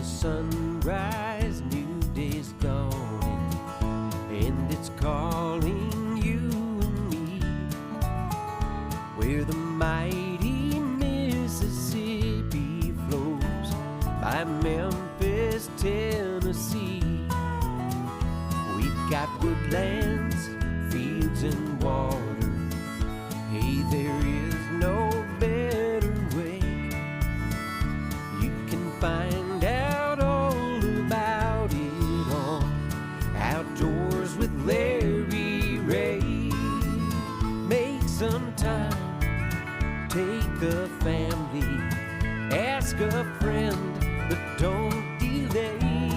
the sunrise, new day's dawning, and it's calling you and me, where the mighty Mississippi flows by Memphis, Tennessee. We've got woodlands, fields, and water. Hey, there is no better way. You can find out all about it on Outdoors with Larry Rea. Make some time, take the family, ask a friend, but don't delay.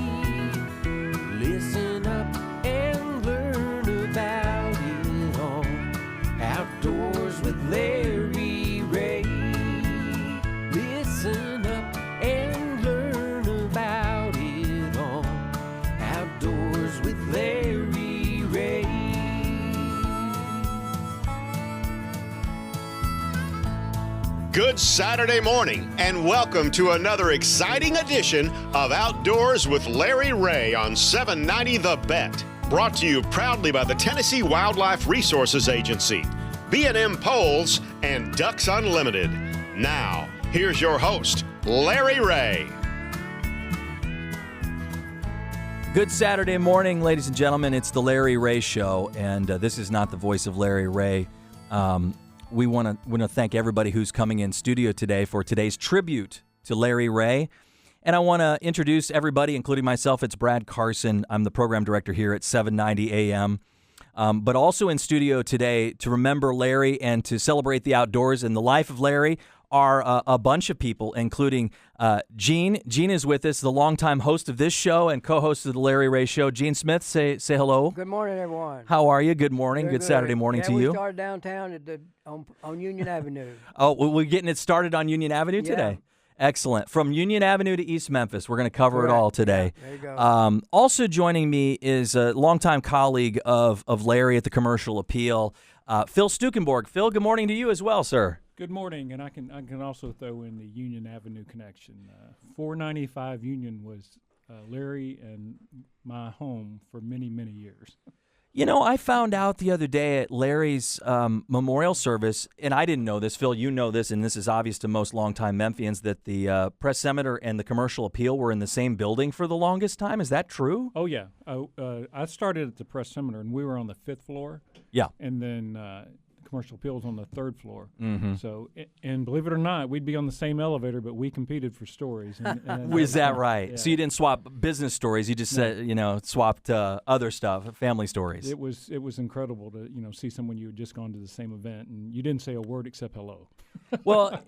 Listen up and learn about it all. Outdoors with Larry Rea. Listen up and learn about it all. Outdoors with Larry Rea. Good Saturday morning, and welcome to another exciting edition of Outdoors with Larry Rea on 790 The Bet. Brought to you proudly by the Tennessee Wildlife Resources Agency, B&M Poles, and Ducks Unlimited. Now, here's your host, Larry Rea. Good Saturday morning, ladies and gentlemen. It's the Larry Rea Show, and this is not the voice of Larry Rea. We want to thank everybody who's coming in studio today for today's tribute to Larry Rea. And I want to introduce everybody, including myself. It's Brad Carson. I'm the program director here at 790 AM. But also in studio today to remember Larry and to celebrate the outdoors and the life of Larry are a bunch of people, including Gene. Gene is with us, the longtime host of this show and co-host of the Larry Rea Show. Gene Smith, say hello. Good morning, everyone. How are you? Good morning. Good. Saturday morning to you. We started downtown on Union Avenue. Oh, we're getting it started on Union Avenue today? Excellent. From Union Avenue to East Memphis. We're going to cover it all today. Yeah, there you go. Also joining me is a longtime colleague of Larry at the Commercial Appeal, Phil Stukenborg. Phil, good morning to you as well, sir. Good morning, and I can also throw in the Union Avenue connection. 495 Union was Larry and my home for many, many years. You know, I found out the other day at Larry's memorial service, and I didn't know this. Phil, you know this, and this is obvious to most longtime Memphians, that the Press Senator and the Commercial Appeal were in the same building for the longest time. Is that true? Oh, yeah. I started at the Press Senator, and we were on the 5th floor. Yeah. And then Commercial Appeal was on the 3rd floor. Mm-hmm. So, and believe it or not, we'd be on the same elevator, but we competed for stories. And Is that right? Yeah. So you didn't swap business stories. You just said, swapped other stuff, family stories. It was incredible to see someone you had just gone to the same event, and you didn't say a word except hello. Well,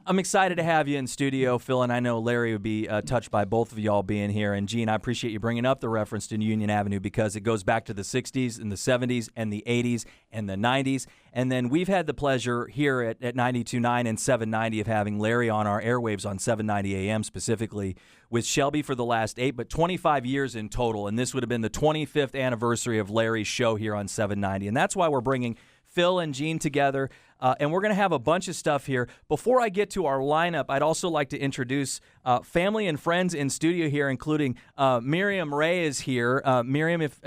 I'm excited to have you in studio, Phil, and I know Larry would be touched by both of y'all being here. And, Gene, I appreciate you bringing up the reference to Union Avenue because it goes back to the 60s and the 70s and the 80s and the 90s. And then we've had the pleasure here at 92.9 and 790 of having Larry on our airwaves on 790 AM specifically with Shelby for the last 8, but 25 years in total. And this would have been the 25th anniversary of Larry's show here on 790. And that's why we're bringing Phil and Gene together, and we're going to have a bunch of stuff here. Before I get to our lineup, I'd also like to introduce family and friends in studio here, including Miriam Rea is here. Miriam, if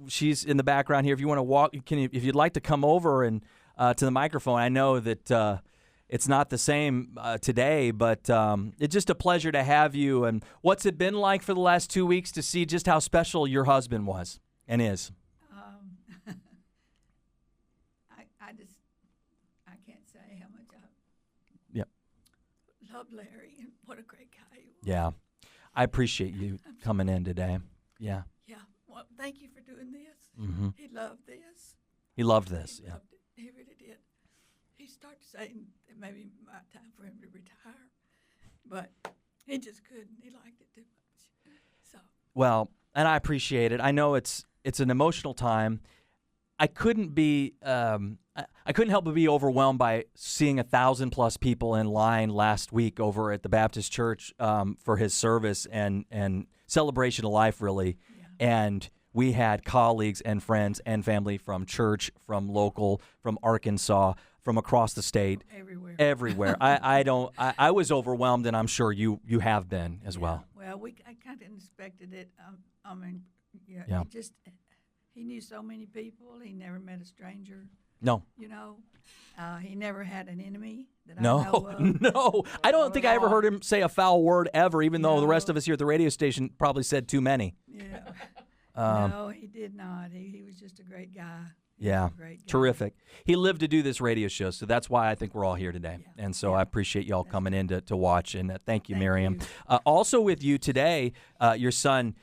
she's in the background here, if you want to walk, if you'd like to come over and to the microphone. I know that it's not the same today, but it's just a pleasure to have you. And what's it been like for the last 2 weeks to see just how special your husband was and is? I can't say how much Yep. love Larry and what a great guy he was. Yeah. I appreciate you coming in today. Yeah. Yeah. Well, thank you for doing this. Mm-hmm. He loved this. He loved this. He Yeah. loved it. He really did. He started saying it may be my time for him to retire, but he just couldn't. He liked it too much. So. Well, and I appreciate it. I know it's an emotional time. I couldn't help but be overwhelmed by seeing 1,000+ people in line last week over at the Baptist Church for his service and celebration of life, really. Yeah. And we had colleagues and friends and family from church, from local, from Arkansas, from across the state, everywhere. Everywhere. I was overwhelmed, and I'm sure you have been as well. Well, Well, I kind of expected it. I mean, yeah, Yeah. He knew so many people. He never met a stranger. No. You know, he never had an enemy that I know No, of. no. I don't think I ever heard him say a foul word ever, even though the rest No. of us here at the radio station probably said too many. Yeah. Um, No, he did not. He was just a great guy. Yeah, Great guy. terrific. He lived to do this radio show, so that's why I think we're all here today. Yeah. And so I appreciate y'all coming in to watch, and thank you, Thank Miriam. you. Also with you today, your son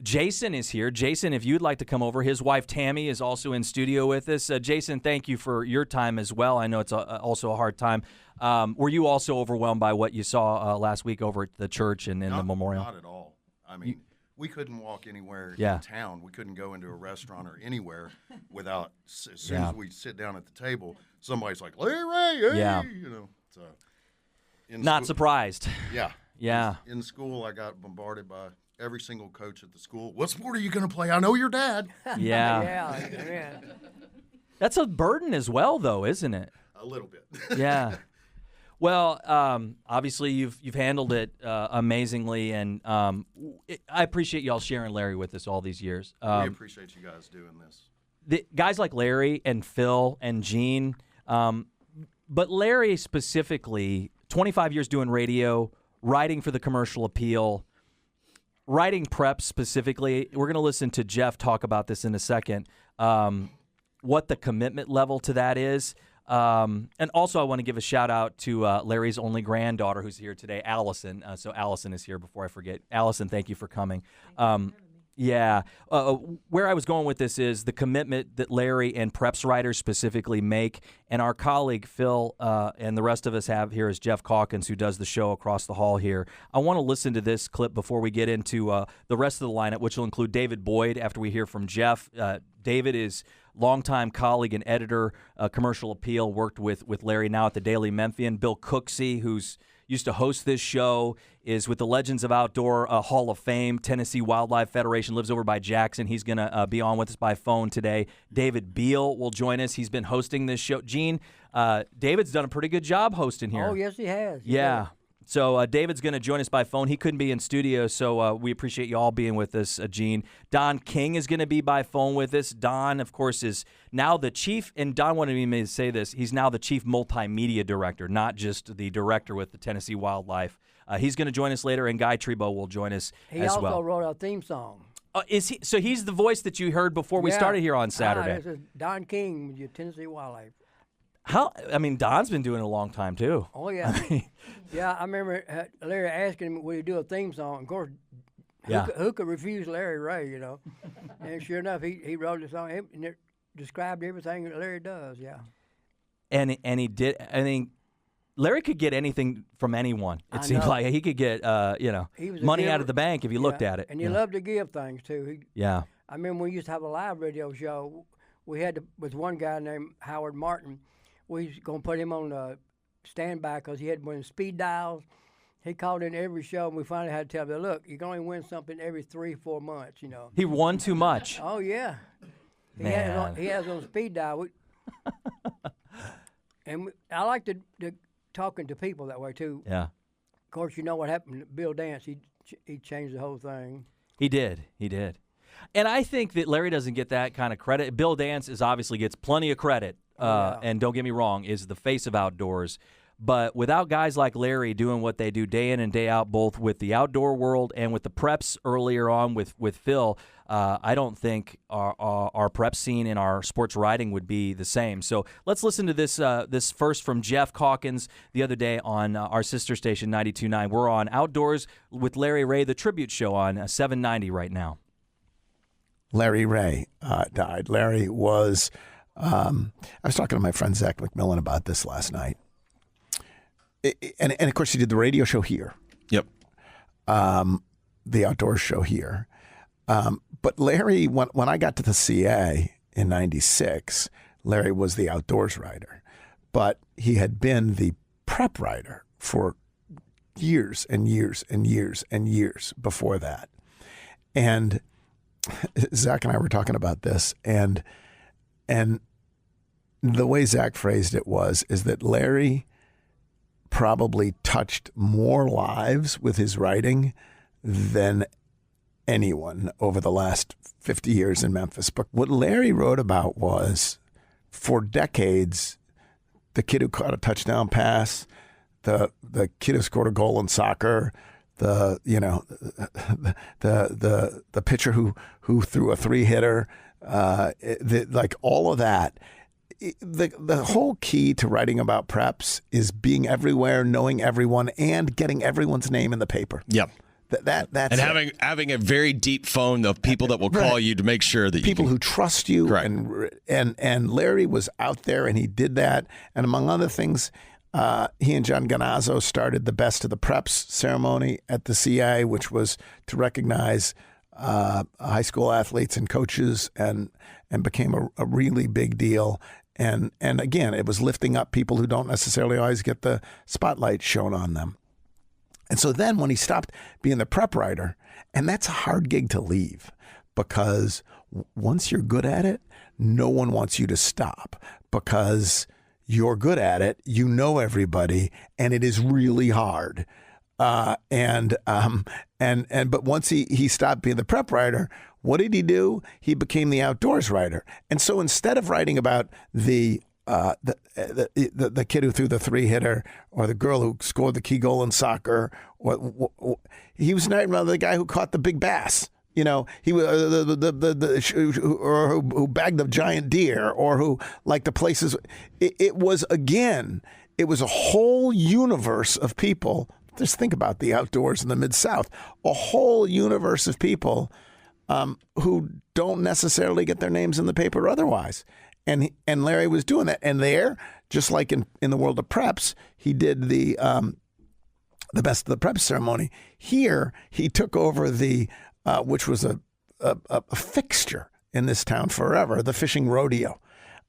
Jason is here. Jason, if you'd like to come over, his wife Tammy is also in studio with us. Jason, thank you for your time as well. I know it's also a hard time. Were you also overwhelmed by what you saw last week over at the church and in the memorial? Not at all. I mean, we couldn't walk anywhere Yeah. in town. We couldn't go into a restaurant or anywhere without, as soon as we sit down at the table, somebody's like, Larry Rea, hey! Yeah. You know, so. Not surprised. Yeah. Yeah. In school, I got bombarded by every single coach at the school. What sport are you going to play? I know your dad. Yeah. Yeah. That's a burden as well, though, isn't it? A little bit. Yeah. Well, obviously you've handled it amazingly, and I appreciate y'all sharing Larry with us all these years. We appreciate you guys doing this. The guys like Larry and Phil and Gene, but Larry specifically, 25 years doing radio, writing for the Commercial Appeal, writing prep specifically. We're going to listen to Jeff talk about this in a second, what the commitment level to that is. And also I want to give a shout out to Larry's only granddaughter who's here today, Allison. So Allison is here before I forget. Allison, thank you for coming. Yeah. Where I was going with this is the commitment that Larry and preps writers specifically make, and our colleague Phil and the rest of us have here is Jeff Calkins, who does the show across the hall here. I want to listen to this clip before we get into the rest of the lineup, which will include David Boyd after we hear from Jeff. David is longtime colleague and editor, Commercial Appeal, worked with Larry now at the Daily Memphian. Bill Cooksey, who's used to host this show, is with the Legends of Outdoor Hall of Fame, Tennessee Wildlife Federation, lives over by Jackson. He's going to be on with us by phone today. David Beal will join us. He's been hosting this show. Gene, David's done a pretty good job hosting here. Oh, yes, he has. Yeah. So David's going to join us by phone. He couldn't be in studio, so we appreciate you all being with us, Gene. Don King is going to be by phone with us. Don, of course, is now the chief, and Don wanted me to say this, he's now the chief multimedia director, not just the director with the Tennessee Wildlife. He's going to join us later, and Guy Trebo will join us He as also well. wrote our theme song. Is he? So he's the voice that you heard before we started here on Saturday. This is Don King with your Tennessee Wildlife. How? I mean, Don's been doing it a long time, too. Oh, yeah. Yeah, I remember Larry asking him, would he do a theme song? Of course, who could refuse Larry Rea, you know? And sure enough, he wrote the song, and it described everything that Larry does, yeah. And he did. I mean, Larry could get anything from anyone. It seems like he could get He was a money out giver. of the bank if you looked at it. And he loved to give things, too. Yeah. I remember we used to have a live radio show. We had with one guy named Howard Martin. We was going to put him on standby because he had one of the speed dials. He called in every show, and we finally had to tell him, look, you can only win something every 3-4 months, you know. He won too much. Oh, yeah. He Man. has on speed dial. I like to talking to people that way, too. Yeah. Of course, you know what happened to Bill Dance. He changed the whole thing. He did. And I think that Larry doesn't get that kind of credit. Bill Dance obviously gets plenty of credit, and don't get me wrong, is the face of outdoors. But without guys like Larry doing what they do day in and day out, both with the outdoor world and with the preps earlier on with Phil, I don't think our prep scene in our sports writing would be the same. So let's listen to this first from Jeff Calkins the other day on our sister station 92.9. We're on Outdoors with Larry Rea, the tribute show on 790 right now. Larry Rea died. Larry was, I was talking to my friend Zach McMillan about this last night. And of course, he did the radio show here. Yep. The outdoors show here. But Larry, when I got to the CA in 96, Larry was the outdoors writer. But he had been the prep writer for years and years and years and years before that. And Zach and I were talking about this, and the way Zach phrased it is that Larry probably touched more lives with his writing than anyone over the last 50 years in Memphis. But what Larry wrote about was, for decades, the kid who caught a touchdown pass, the kid who scored a goal in soccer, the pitcher who threw a 3-hitter, like all of that. The whole key to writing about preps is being everywhere, knowing everyone, and getting everyone's name in the paper. Yep. That's and having a very deep phone of people that will call you to make sure that people who trust you. Correct. And Larry was out there and he did that. And among other things, he and John Ganazzo started the Best of the Preps ceremony at the CA, which was to recognize high school athletes and coaches, and became a really big deal. And again, it was lifting up people who don't necessarily always get the spotlight shown on them. And so then when he stopped being the prep writer, and that's a hard gig to leave, because once you're good at it, no one wants you to stop, because you're good at it, you know everybody, and it is really hard. But once he stopped being the prep writer, what did he do? He became the outdoors writer. And so instead of writing about the kid who threw the 3-hitter, or the girl who scored the key goal in soccer, or he was writing about the guy who caught the big bass. You know, he was who bagged the giant deer, or who, like, the places. It was a whole universe of people. Just think about the outdoors in the Mid-South, a whole universe of people who don't necessarily get their names in the paper otherwise. And Larry was doing that. And there, just like in the world of preps, he did the Best of the Preps ceremony. Here, he took over which was a fixture in this town forever, the fishing rodeo.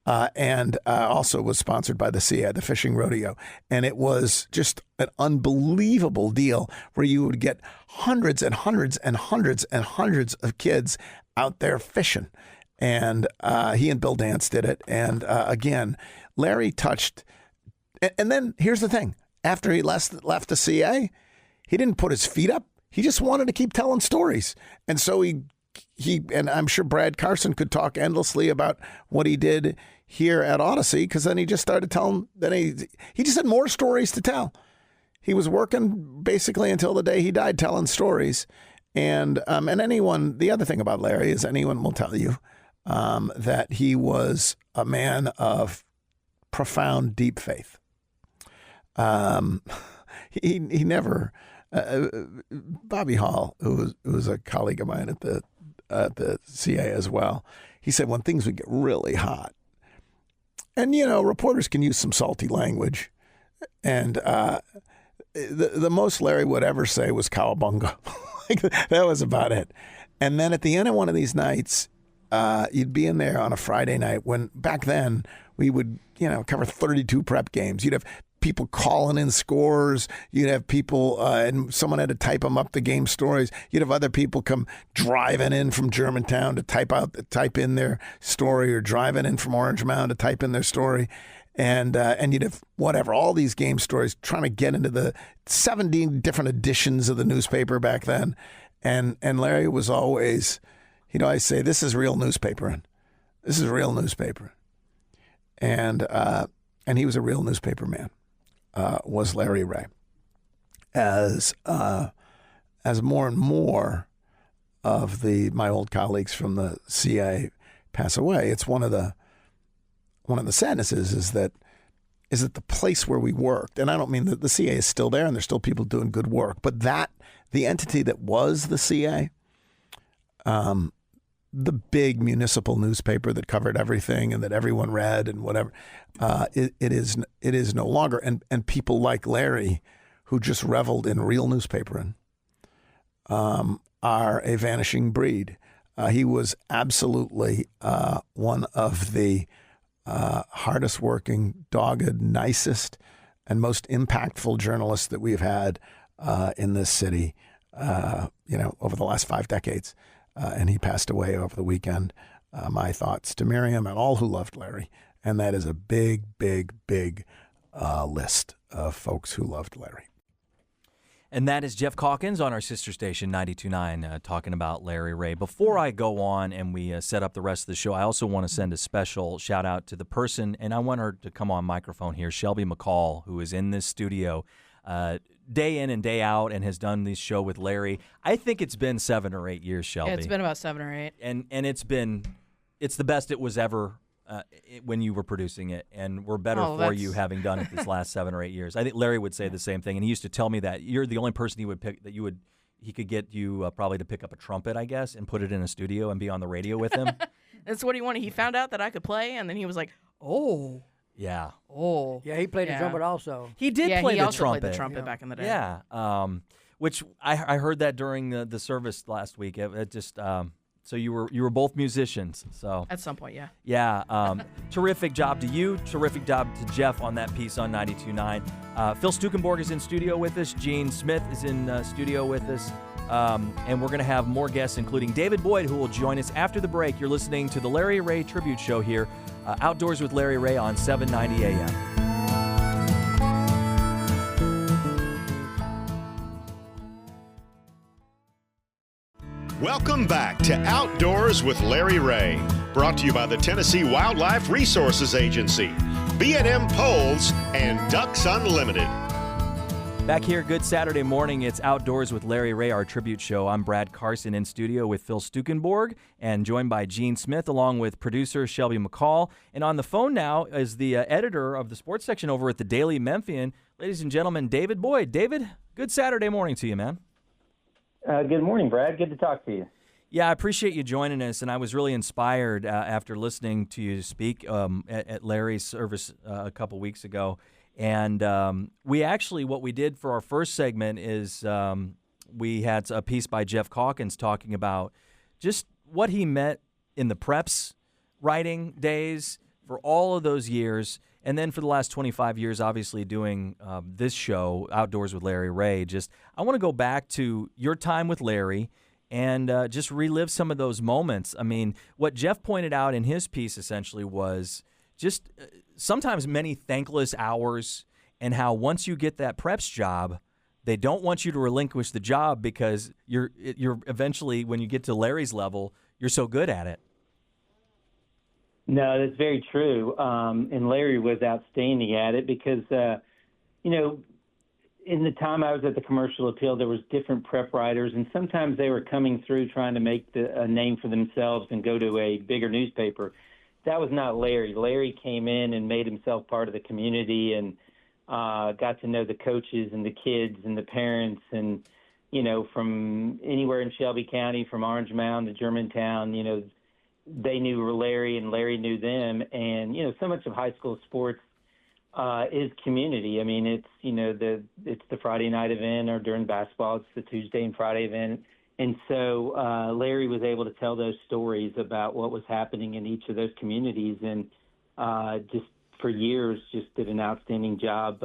And also was sponsored by the CA, the fishing rodeo. And it was just an unbelievable deal where you would get hundreds and hundreds and hundreds and hundreds of kids out there fishing. And he and Bill Dance did it. And again, Larry touched. And then here's the thing. After he left the CA, he didn't put his feet up. He just wanted to keep telling stories. And so he and I'm sure Brad Carson could talk endlessly about what he did here at Odyssey, because then he just started telling. Then he just had more stories to tell. He was working basically until the day he died, telling stories. And anyone, the other thing about Larry is anyone will tell you that he was a man of profound, deep faith. He never. Bobby Hall, who was a colleague of mine at the CA as well, he said when things would get really hot, and reporters can use some salty language, and the most Larry would ever say was cowabunga. Like, that was about it. And then at the end of one of these nights, you'd be in there on a Friday night, when back then we would cover 32 prep games. You'd have people calling in scores. You'd have people, and someone had to type them up, the game stories. You'd have other people come driving in from Germantown to type in their story, or driving in from Orange Mound to type in their story. And you'd have all these game stories, trying to get into the 17 different editions of the newspaper back then. And Larry was always, he'd always say, "This is real newspapering. This is real newspaper." And he was a real newspaper man. Was Larry Rea. As more and more of my old colleagues from the CA pass away, it's one of the sadnesses is that the place where we worked, and I don't mean that the CA is still there and there's still people doing good work, but the entity that was the CA, the big municipal newspaper that covered everything and that everyone read and whatever, it is no longer. And people like Larry, who just reveled in real newspapering, are a vanishing breed. He was absolutely one of the hardest working, dogged, nicest, and most impactful journalists that we've had in this city, over the last 5 decades. And he passed away over the weekend. My thoughts to Miriam and all who loved Larry. And that is a big, big, big list of folks who loved Larry. And that is Jeff Calkins on our sister station, 92.9, talking about Larry Rea. Before I go on and we set up the rest of the show, I also want to send a special shout-out to the person, and I want her to come on microphone here, Shelby McCall, who is in this studio day in and day out and has done this show with Larry. I think it's been 7 or 8 years, Shelby. Yeah, it's been about 7 or 8. And it's the best it was ever when you were producing it, and we're better for you having done it this last 7 or 8 years. I think Larry would say the same thing, and he used to tell me that you're the only person he would pick he could get you probably to pick up a trumpet, I guess, and put it in a studio and be on the radio with him. That's what he wanted. He found out that I could play, and then he was like, "Oh, yeah, oh, yeah." He played the trumpet also. He did yeah, play he the also trumpet. played the trumpet back in the day. Yeah, which I heard that during the service last week. It just. So you were both musicians. So at some point, yeah. Yeah. Terrific job to you. Terrific job to Jeff on that piece on 92.9. Phil Stukenborg is in studio with us. Gene Smith is in studio with us. And we're going to have more guests, including David Boyd, who will join us after the break. You're listening to the Larry Rea Tribute Show here, Outdoors with Larry Rea on 790 AM. Welcome back to Outdoors with Larry Rea, brought to you by the Tennessee Wildlife Resources Agency, B&M Poles, and Ducks Unlimited. Back here, good Saturday morning. It's Outdoors with Larry Rea, our tribute show. I'm Brad Carson in studio with Phil Stukenborg and joined by Gene Smith along with producer Shelby McCall. And on the phone now is the editor of the sports section over at the Daily Memphian. Ladies and gentlemen, David Boyd. David, good Saturday morning to you, man. Good morning, Brad. Good to talk to you. Yeah, I appreciate you joining us, and I was really inspired after listening to you speak at Larry's service a couple weeks ago. And we actually, what we did for our first segment is we had a piece by Jeff Calkins talking about just what he met in the preps writing days for all of those years. And then for the last 25 years, obviously doing this show, Outdoors with Larry Rea. I want to go back to your time with Larry and just relive some of those moments. I mean, what Jeff pointed out in his piece essentially was just sometimes many thankless hours, and how once you get that preps job, they don't want you to relinquish the job because you're eventually, when you get to Larry's level, you're so good at it. No, that's very true. And Larry was outstanding at it because, in the time I was at the Commercial Appeal, there was different prep writers, and sometimes they were coming through trying to make a name for themselves and go to a bigger newspaper. That was not Larry. Larry came in and made himself part of the community and got to know the coaches and the kids and the parents and, from anywhere in Shelby County, from Orange Mound to Germantown, they knew Larry and Larry knew them. And, so much of high school sports is community. I mean, it's the Friday night event, or during basketball, it's the Tuesday and Friday event. And so Larry was able to tell those stories about what was happening in each of those communities, and just for years just did an outstanding job,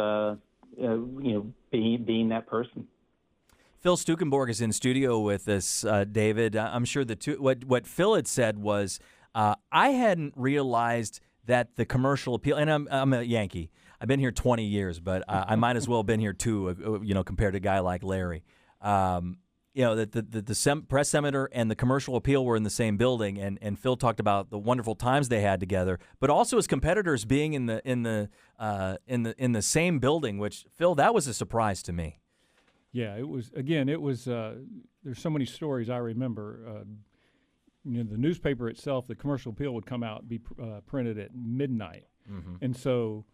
being that person. Phil Stukenborg is in studio with us, David. I'm sure what Phil had said was, I hadn't realized that the Commercial Appeal, and I'm a Yankee. I've been here 20 years, but I might as well have been here too, compared to a guy like Larry. That the press center and the Commercial Appeal were in the same building, and Phil talked about the wonderful times they had together, but also as competitors being in the same building. Which, Phil, that was a surprise to me. Yeah, it was. Again, it was. There's so many stories I remember. The newspaper itself, the Commercial Appeal, would come out, be printed at midnight, and so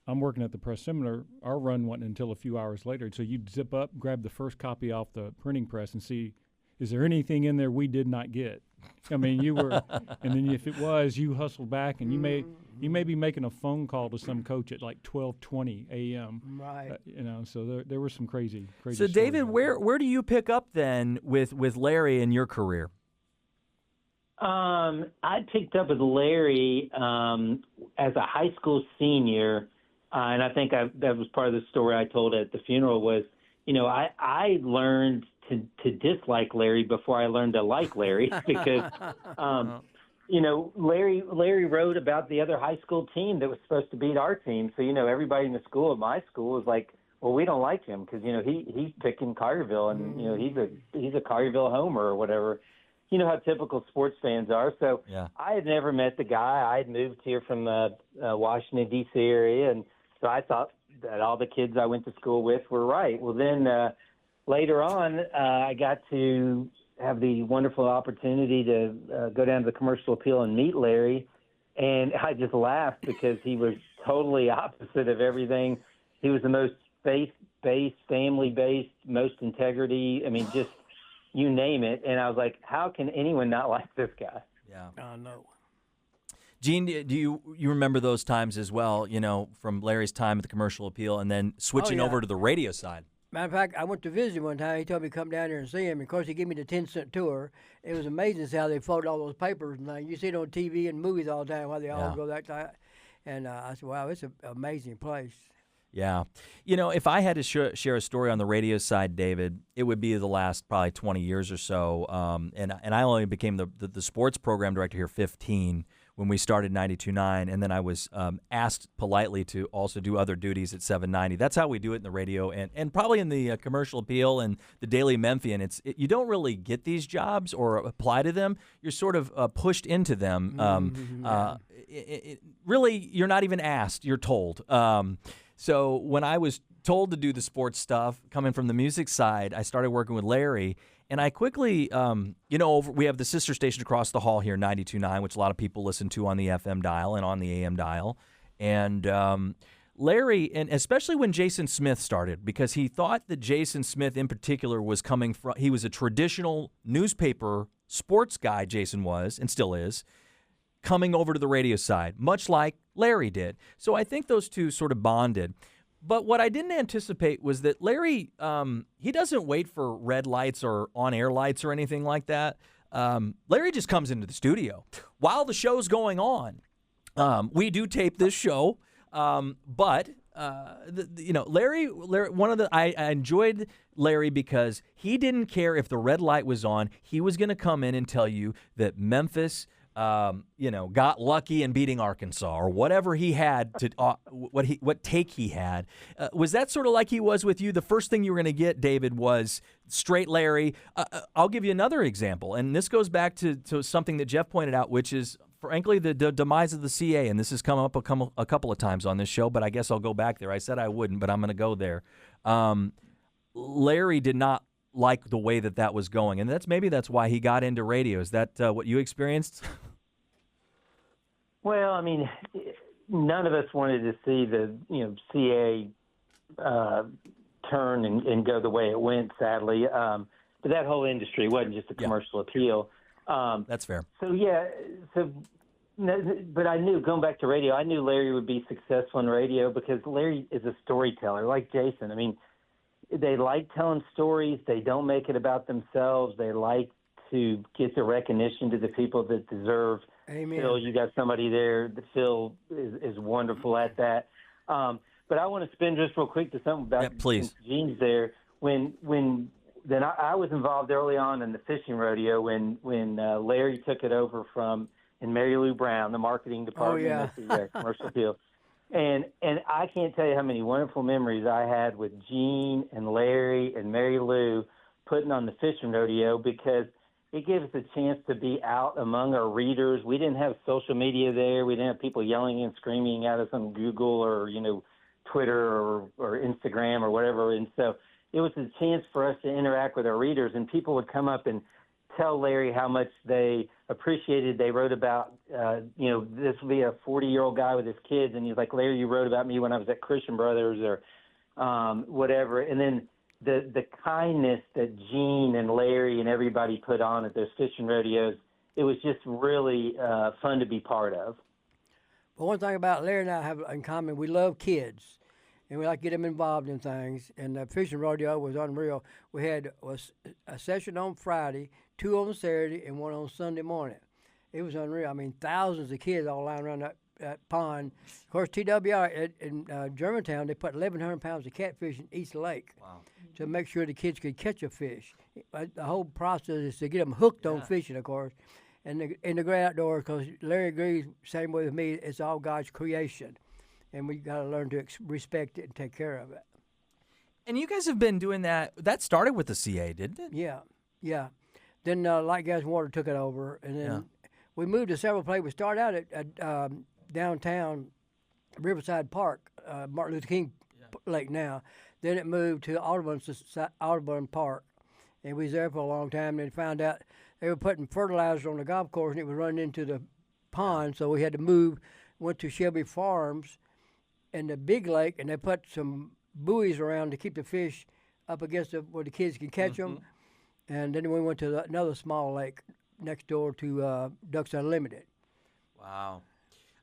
I'm working at the press seminar. Our run wasn't until a few hours later. So you'd zip up, grab the first copy off the printing press, and see, is there anything in there we did not get? I mean, you were, and then if it was, you hustled back, and you may be making a phone call to some coach at like 12:20 a.m. Right. So there were some crazy. So David, where do you pick up then with Larry in your career? I picked up with Larry as a high school senior. And I think that was part of the story I told at the funeral was, I learned to dislike Larry before I learned to like Larry because, Larry wrote about the other high school team that was supposed to beat our team. So, everybody in the school, at my school, was like, well, we don't like him because he's picking Collierville, and he's a Collierville homer or whatever. You know how typical sports fans are. So I had never met the guy. I had moved here from the Washington D.C. area, and so I thought that all the kids I went to school with were right. Well, then later on, I got to have the wonderful opportunity to go down to the Commercial Appeal and meet Larry, and I just laughed because he was totally opposite of everything. He was the most faith-based, family-based, most integrity. I mean, just you name it. And I was like, how can anyone not like this guy? Yeah. I know. Gene, do you remember those times as well, from Larry's time at the Commercial Appeal and then switching over to the radio side? Matter of fact, I went to visit him one time. He told me to come down there and see him. And of course, he gave me the 10-cent tour. It was amazing how they folded all those papers and things. You see it on TV and movies all the time, how they all go that time. And I said, wow, it's an amazing place. Yeah. If I had to share a story on the radio side, David, it would be the last probably 20 years or so. And I only became the sports program director here 15 when we started 92.9, and then I was asked politely to also do other duties at 790. That's how we do it in the radio and probably in the Commercial Appeal and the Daily Memphian. You don't really get these jobs or apply to them. You're sort of pushed into them. Really, you're not even asked. You're told. So when I was told to do the sports stuff, coming from the music side, I started working with Larry. And I quickly, we have the sister station across the hall here, 92.9, which a lot of people listen to on the FM dial and on the AM dial. And Larry, and especially when Jason Smith started, because he thought that Jason Smith in particular was coming from, he was a traditional newspaper sports guy, Jason was, and still is, coming over to the radio side, much like Larry did. So I think those two sort of bonded. But what I didn't anticipate was that Larry, he doesn't wait for red lights or on-air lights or anything like that. Larry just comes into the studio while the show's going on. We do tape this show, but Larry, I enjoyed Larry because he didn't care if the red light was on. He was going to come in and tell you that Memphis got lucky in beating Arkansas or whatever he had to what take he had. Was that sort of like he was with you? The first thing you were going to get, David, was straight Larry. I'll give you another example, and this goes back to something that Jeff pointed out, which is frankly the demise of the CA, and this has come up a couple of times on this show, but I guess I'll go back there. I said I wouldn't, but I'm going to go there. Larry did not like the way that was going, and that's why he got into radio. Is that what you experienced? Well, I mean, none of us wanted to see the CA turn and go the way it went, sadly. But that whole industry wasn't just a Commercial Appeal. That's fair. But I knew, going back to radio, I knew Larry would be successful in radio because Larry is a storyteller, like Jason. I mean, they like telling stories. They don't make it about themselves. They like to get the recognition to the people that deserve. Amen. Phil, you got somebody there. Phil is wonderful at that. But I want to spin just real quick to something about please. Gene's there. Then I was involved early on in the fishing rodeo when Larry took it over and Mary Lou Brown, the marketing department at the Commercial Appeal. And I can't tell you how many wonderful memories I had with Gene and Larry and Mary Lou putting on the fishing rodeo because it gave us a chance to be out among our readers. We didn't have social media there. We didn't have people yelling and screaming at us on Google or, Twitter or Instagram or whatever. And so it was a chance for us to interact with our readers, and people would come up and tell Larry how much they appreciated. They wrote about, this would be a 40-year-old guy with his kids, and he's like, Larry, you wrote about me when I was at Christian Brothers or whatever. And then the kindness that Gene and Larry and everybody put on at those fishing rodeos, it was just really fun to be part of. But one thing about Larry and I have in common, we love kids, and we like to get them involved in things. And the fishing rodeo was unreal. We had a session on Friday, 2 on Saturday, and 1 on Sunday morning. It was unreal. I mean, thousands of kids all lined around that pond. Of course, TWR in Germantown, they put 1,100 pounds of catfish in each lake to make sure the kids could catch a fish. The whole process is to get them hooked on fishing, of course. And in the great outdoors, because Larry agrees, same way with me, it's all God's creation. And we got to learn to respect it and take care of it. And you guys have been doing that. That started with the CA, didn't it? Yeah. Then Light Gas and Water took it over, and then we moved to several places. We started out at downtown Riverside Park, Martin Luther King Lake now. Then it moved to Audubon Park, and we was there for a long time. And found out they were putting fertilizer on the golf course, and it was running into the pond, so we had to move. Went to Shelby Farms in the big lake, and they put some buoys around to keep the fish up against where the kids can catch them. And then we went to another small lake next door to Ducks Unlimited. Wow.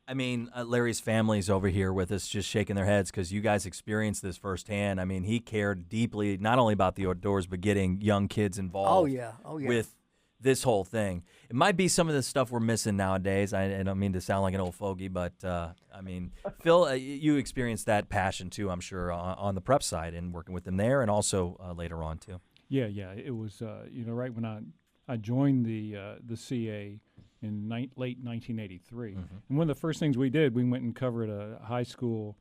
I mean, Larry's family's over here with us just shaking their heads because you guys experienced this firsthand. I mean, he cared deeply not only about the outdoors but getting young kids involved with this whole thing. It might be some of the stuff we're missing nowadays. I don't mean to sound like an old fogey, but, I mean, Phil, you experienced that passion, too, I'm sure, on the prep side and working with them there and also later on, too. Yeah. It was, right when I joined the CA in late 1983. And one of the first things we did, we went and covered a high school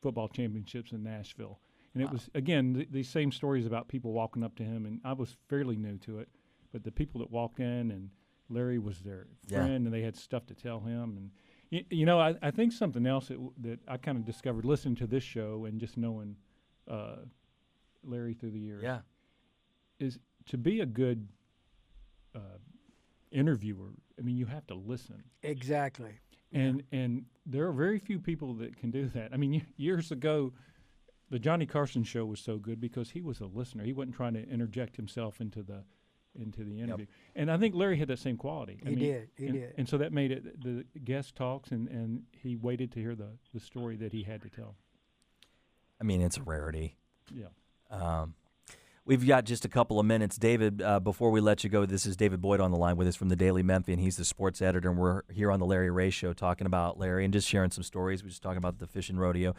football championships in Nashville. And it was, again, these same stories about people walking up to him, and I was fairly new to it. But the people that walked in, and Larry was their friend, and they had stuff to tell him. And, I think something else that I kind of discovered listening to this show and just knowing Larry through the years is to be a good interviewer, I mean, you have to listen. Exactly. And there are very few people that can do that. I mean, years ago, the Johnny Carson show was so good because he was a listener. He wasn't trying to interject himself into the interview. And I think Larry had that same quality. He did. And so that made it the guest talks, and he waited to hear the story that he had to tell. I mean, it's a rarity. Yeah. We've got just a couple of minutes. David, before we let you go, this is David Boyd on the line with us from the Daily Memphian. He's the sports editor, and we're here on the Larry Rea Show talking about Larry and just sharing some stories. We're just talking about the fishing rodeo.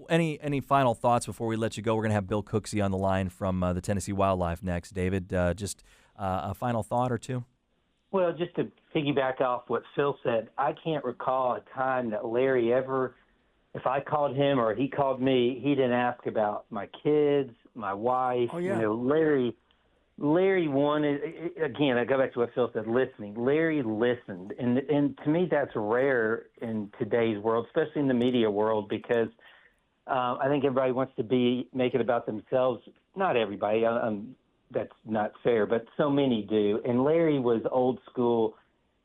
Any final thoughts before we let you go? We're going to have Bill Cooksey on the line from the Tennessee Wildlife next. David, just a final thought or two? Well, just to piggyback off what Phil said, I can't recall a time that Larry ever, if I called him or he called me, he didn't ask about my kids, my wife. Oh, yeah. Larry wanted, again, I go back to what Phil said, listening. Larry listened. And to me, that's rare in today's world, especially in the media world, because I think everybody wants to make it about themselves. Not everybody. That's not fair, but so many do. And Larry was old school,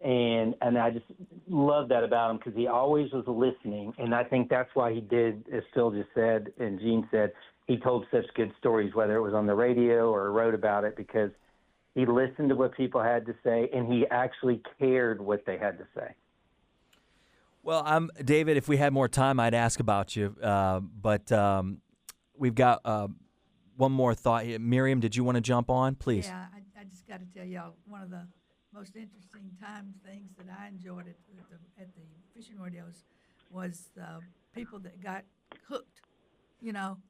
and I just love that about him because he always was listening. And I think that's why he did, as Phil just said and Gene said, he told such good stories, whether it was on the radio or wrote about it, because he listened to what people had to say, and he actually cared what they had to say. Well, David, if we had more time, I'd ask about you. But we've got one more thought. Miriam, did you want to jump on? Please. Yeah, I just got to tell y'all, one of the most interesting things that I enjoyed at the fishing rodeos was the people that got hooked.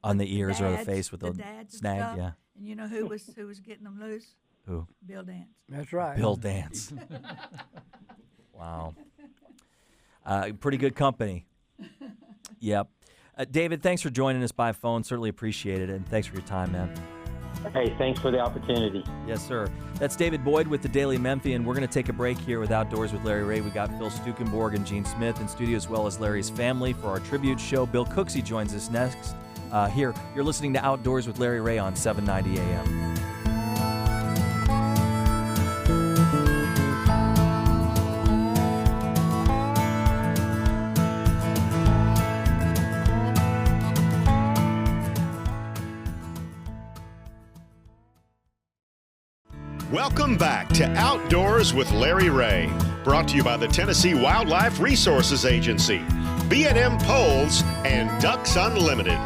On the ears or the face with the dads snag, and stuff. yeah. And you know who was getting them loose? Who? Bill Dance. That's right. Bill Dance. Wow. Pretty good company. Yep. David, thanks for joining us by phone. Certainly appreciate it, and thanks for your time, man. Hey, thanks for the opportunity. Yes, sir. That's David Boyd with the Daily Memphian. We're going to take a break here with Outdoors with Larry Rea. We got Phil Stukenborg and Gene Smith in studio, as well as Larry's family for our tribute show. Bill Cooksey joins us next. Here, you're listening to Outdoors with Larry Rea on 790 AM. Welcome back to Outdoors with Larry Rea, brought to you by the Tennessee Wildlife Resources Agency, B&M Poles, and Ducks Unlimited.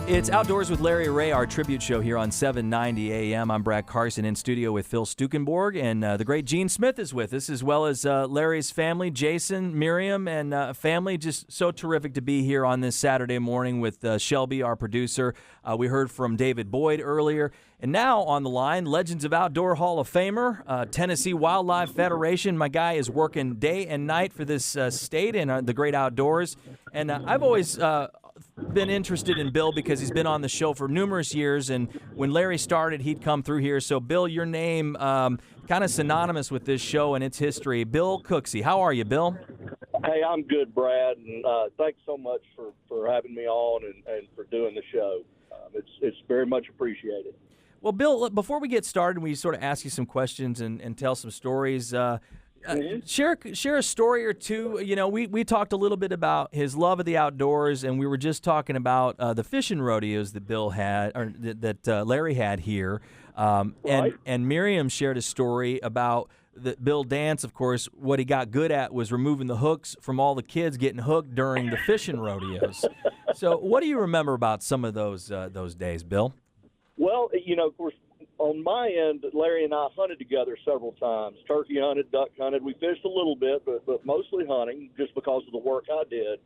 It's Outdoors with Larry Rea, our tribute show here on 790 AM. I'm Brad Carson in studio with Phil Stukenborg, and the great Gene Smith is with us, as well as Larry's family, Jason, Miriam, and family. Just so terrific to be here on this Saturday morning with Shelby, our producer. We heard from David Boyd earlier. And now on the line, Legends of Outdoor Hall of Famer, Tennessee Wildlife Federation. My guy is working day and night for this state and the great outdoors. And I've always been interested in Bill because he's been on the show for numerous years, and when Larry started, he'd come through here. So, Bill, your name kind of synonymous with this show and its history. Bill Cooksey, how are you, Bill? Hey, I'm good, Brad, and thanks so much for having me on and for doing the show. It's very much appreciated. Well, Bill, before we get started, we sort of ask you some questions and tell some stories. Share a story or two. You know, we talked a little bit about his love of the outdoors, and we were just talking about the fishing rodeos that Bill had, or that Larry had here. Right. And Miriam shared a story about Bill Dance. Of course, what he got good at was removing the hooks from all the kids getting hooked during the fishing rodeos. So, what do you remember about some of those days, Bill? Well, you know, of course, on my end, Larry and I hunted together several times. Turkey hunted, duck hunted. We fished a little bit, but mostly hunting just because of the work I did.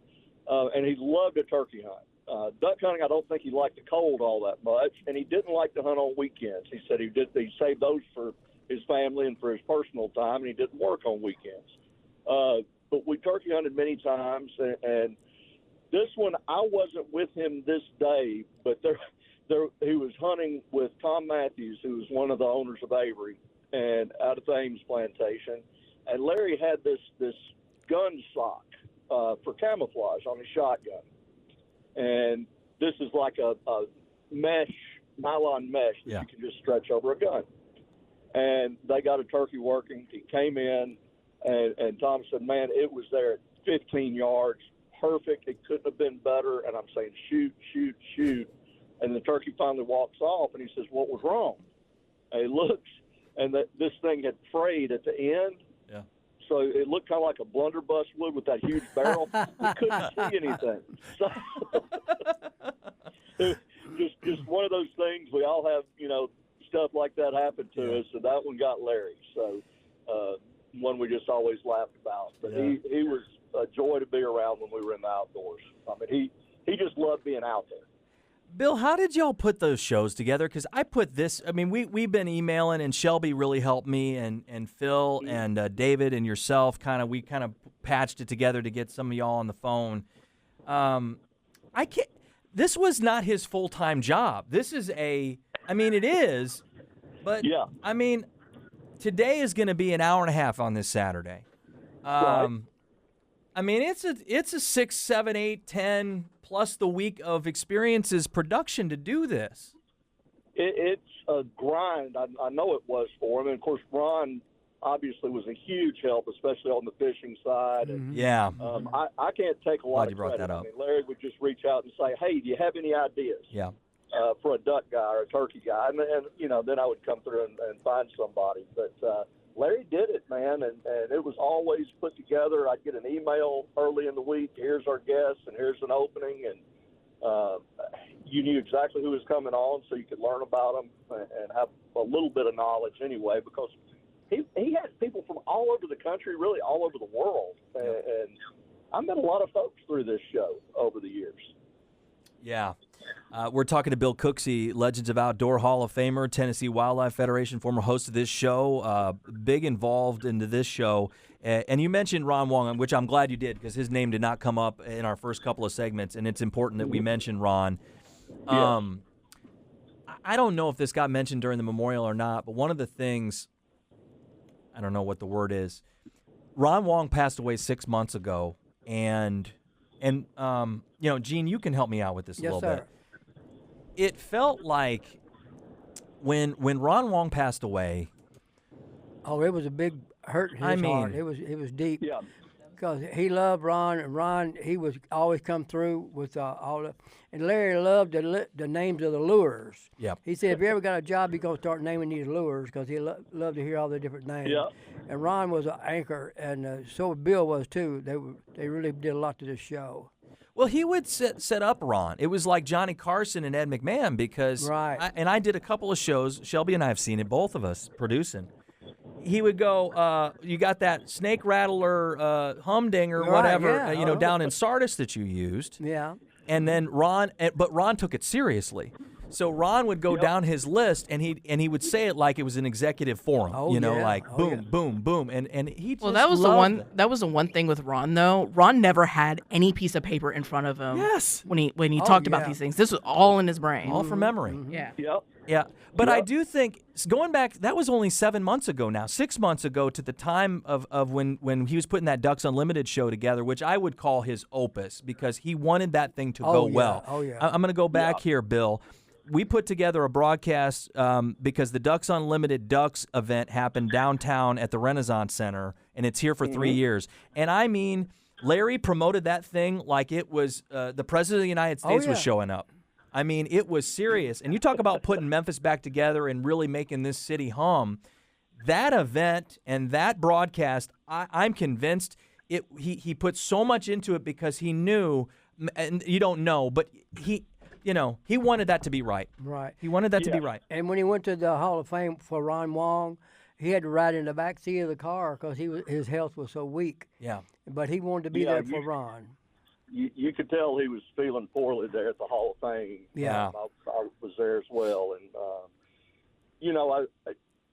And he loved a turkey hunt. Duck hunting, I don't think he liked the cold all that much, and he didn't like to hunt on weekends. He said he saved those for his family and for his personal time, and he didn't work on weekends. But we turkey hunted many times, and this one, I wasn't with him this day, but he was hunting with Tom Matthews, who was one of the owners of Avery and out of Thames Plantation. And Larry had this gun sock for camouflage on his shotgun. And this is like a nylon mesh that you can just stretch over a gun. And they got a turkey working. He came in, and Tom said, man, it was there at 15 yards. Perfect. It couldn't have been better. And I'm saying, shoot, shoot, shoot. And the turkey finally walks off, and he says, what was wrong? And he looks, and this thing had frayed at the end. Yeah. So it looked kind of like a blunderbuss would with that huge barrel. We couldn't see anything. So just one of those things. We all have, you know, stuff like that happen to us, and that one got Larry. So one we just always laughed about. But he was a joy to be around when we were in the outdoors. I mean, he just loved being out there. Bill, how did y'all put those shows together? Because I put this, I mean, we've been emailing, and Shelby really helped me, and Phil and David and yourself we kind of patched it together to get some of y'all on the phone. This was not his full-time job. This is it is, but I mean, today is going to be an hour and a half on this Saturday. Right. I mean, it's a 6, 7, 8, 10 plus the week of experiences production to do this. It's a grind. I know it was for him. And, of course, Ron obviously was a huge help, especially on the fishing side. And, I can't take a lot of credit. I mean, Larry would just reach out and say, hey, do you have any ideas? Yeah. For a duck guy or a turkey guy. And you know, then I would come through and find somebody. But Larry did it, man, and it was always put together. I'd get an email early in the week, here's our guest, and here's an opening, and you knew exactly who was coming on, so you could learn about them and have a little bit of knowledge anyway, because he had people from all over the country, really all over the world, and I met a lot of folks through this show over the years. Yeah. We're talking to Bill Cooksey, Legends of Outdoor Hall of Famer, Tennessee Wildlife Federation, former host of this show, big involved into this show. And you mentioned Ron Wong, which I'm glad you did, because his name did not come up in our first couple of segments, and it's important that we mention Ron. I don't know if this got mentioned during the memorial or not, but one of the things, I don't know what the word is, Ron Wong passed away 6 months ago, and you know, Gene, you can help me out with this a little bit. It felt like when Ron Wong passed away. Oh, it was a big hurt in his heart. It was deep. Yeah. Because he loved Ron, and Ron, he was always come through with all the. And Larry loved the names of the lures. Yeah. He said, if you ever got a job, you're going to start naming these lures, because he loved to hear all the different names. Yeah. And Ron was an anchor, and so Bill was too. They really did a lot to this show. Well, he would set up Ron. It was like Johnny Carson and Ed McMahon, because I did a couple of shows. Shelby and I have seen it, both of us producing. He would go, you got that snake rattler, humdinger, whatever, down in Sardis that you used. Yeah. And then Ron took it seriously. So Ron would go down his list, and he would say it like it was an executive forum. Like boom, boom, boom, and he just that was loved it. That was the one thing with Ron though. Ron never had any piece of paper in front of him. Yes. When he talked about these things, this was all in his brain. All from memory. Yeah. Yep. Yeah, but I do think going back, that was only 7 months ago now, 6 months ago to the time of when he was putting that Ducks Unlimited show together, which I would call his opus because he wanted that thing to go well. Oh, yeah. I'm going to go back here, Bill. We put together a broadcast because the Ducks Unlimited Ducks event happened downtown at the Renaissance Center, and it's here for 3 years. And I mean, Larry promoted that thing like it was the President of the United States was showing up. I mean, it was serious. And you talk about putting Memphis back together and really making this city hum. That event and that broadcast, I'm convinced he put so much into it because he knew, and you don't know, but he wanted that to be right. Right. He wanted that to be right. And when he went to the Hall of Fame for Ron Wong, he had to ride in the back seat of the car because his health was so weak. Yeah. But he wanted to be there for Ron. You could tell he was feeling poorly there at the Hall of Fame. Yeah. I was there as well. And,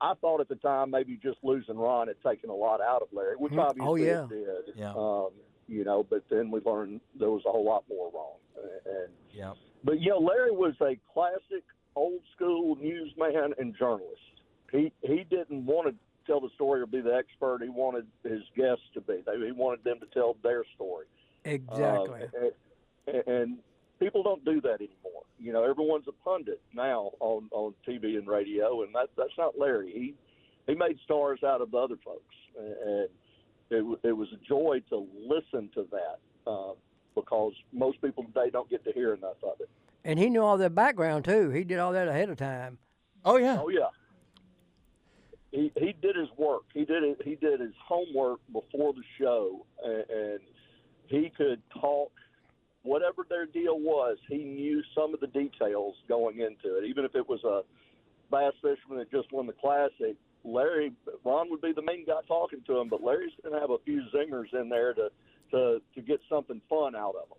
I thought at the time maybe just losing Ron had taken a lot out of Larry, which obviously it did. Yeah. But then we learned there was a whole lot more wrong. But, Larry was a classic old school newsman and journalist. He didn't want to tell the story or be the expert. He wanted his guests to be. He wanted them to tell their story. Exactly. And people don't do that anymore. Everyone's a pundit now on TV and radio, and that's not Larry. He made stars out of the other folks, and it was a joy to listen to that because most people today don't get to hear enough of it. And he knew all their background too. He did all that ahead of time. Oh yeah. Oh yeah. He did his work. He did his homework before the show, and he could talk whatever their deal was. He knew some of the details going into it. Even if it was a bass fisherman that just won the Classic, Ron would be the main guy talking to him, but Larry's going to have a few zingers in there to get something fun out of them,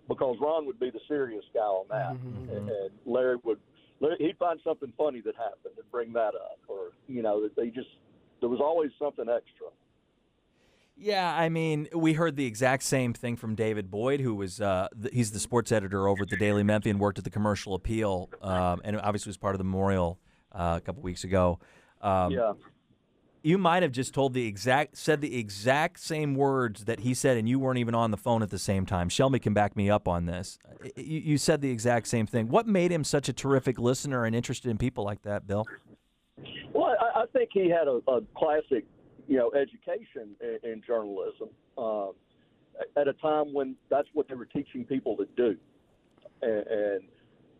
because Ron would be the serious guy on that, and Larry he'd find something funny that happened and bring that up, or there was always something extra. Yeah, I mean, we heard the exact same thing from David Boyd, who was he's the sports editor over at the Daily Memphian, worked at the Commercial Appeal, and obviously was part of the memorial a couple weeks ago. You might have just said the exact same words that he said, and you weren't even on the phone at the same time. Shelby can back me up on this. You said the exact same thing. What made him such a terrific listener and interested in people like that, Bill? Well, I think he had a classic education in journalism at a time when that's what they were teaching people to do. And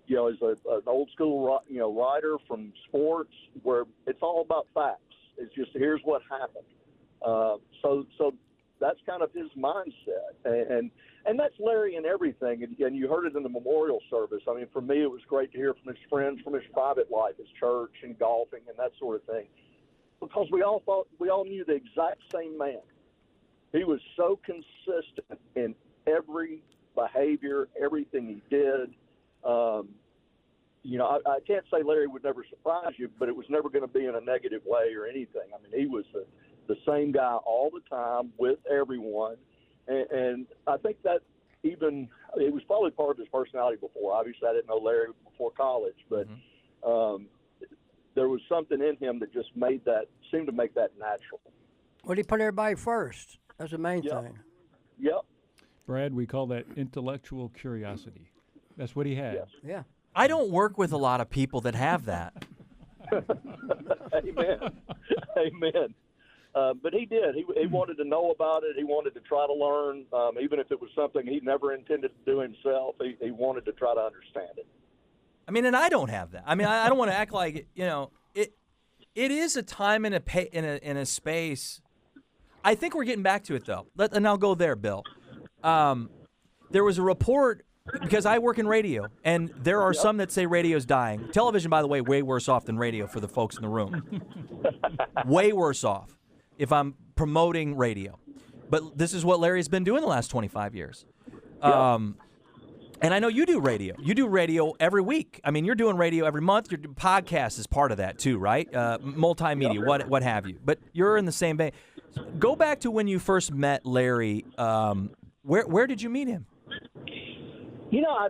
as an old school, writer from sports, where it's all about facts. It's just, here's what happened. So that's kind of his mindset. And that's Larry in everything. And you heard it in the memorial service. I mean, for me, it was great to hear from his friends, from his private life, his church and golfing and that sort of thing. Because we all knew the exact same man. He was so consistent in every behavior, everything he did. I can't say Larry would never surprise you, but it was never going to be in a negative way or anything. I mean, he was the same guy all the time with everyone. And I think that it was probably part of his personality before. Obviously, I didn't know Larry before college, but there was something in him that just seemed to make that natural. Well, he put everybody first. That's the main thing. Yep. Brad, we call that intellectual curiosity. That's what he had. Yes. Yeah. I don't work with a lot of people that have that. Amen. Amen. But he did. He wanted to know about it. He wanted to try to learn, even if it was something he never intended to do himself. He wanted to try to understand it. I mean, and I don't have that. I mean, I don't want to act like it is a time and a space. I think we're getting back to it though. And I'll go there, Bill. There was a report, because I work in radio, and there are some that say radio's dying. Television, by the way, way worse off than radio for the folks in the room. Way worse off if I'm promoting radio. But this is what Larry's been doing the last 25 years. And I know you do radio. You do radio every week. I mean, you're doing radio every month. Your podcast is part of that too, right? Multimedia, what have you. But you're in the same vein. Go back to when you first met Larry. Where did you meet him? You know,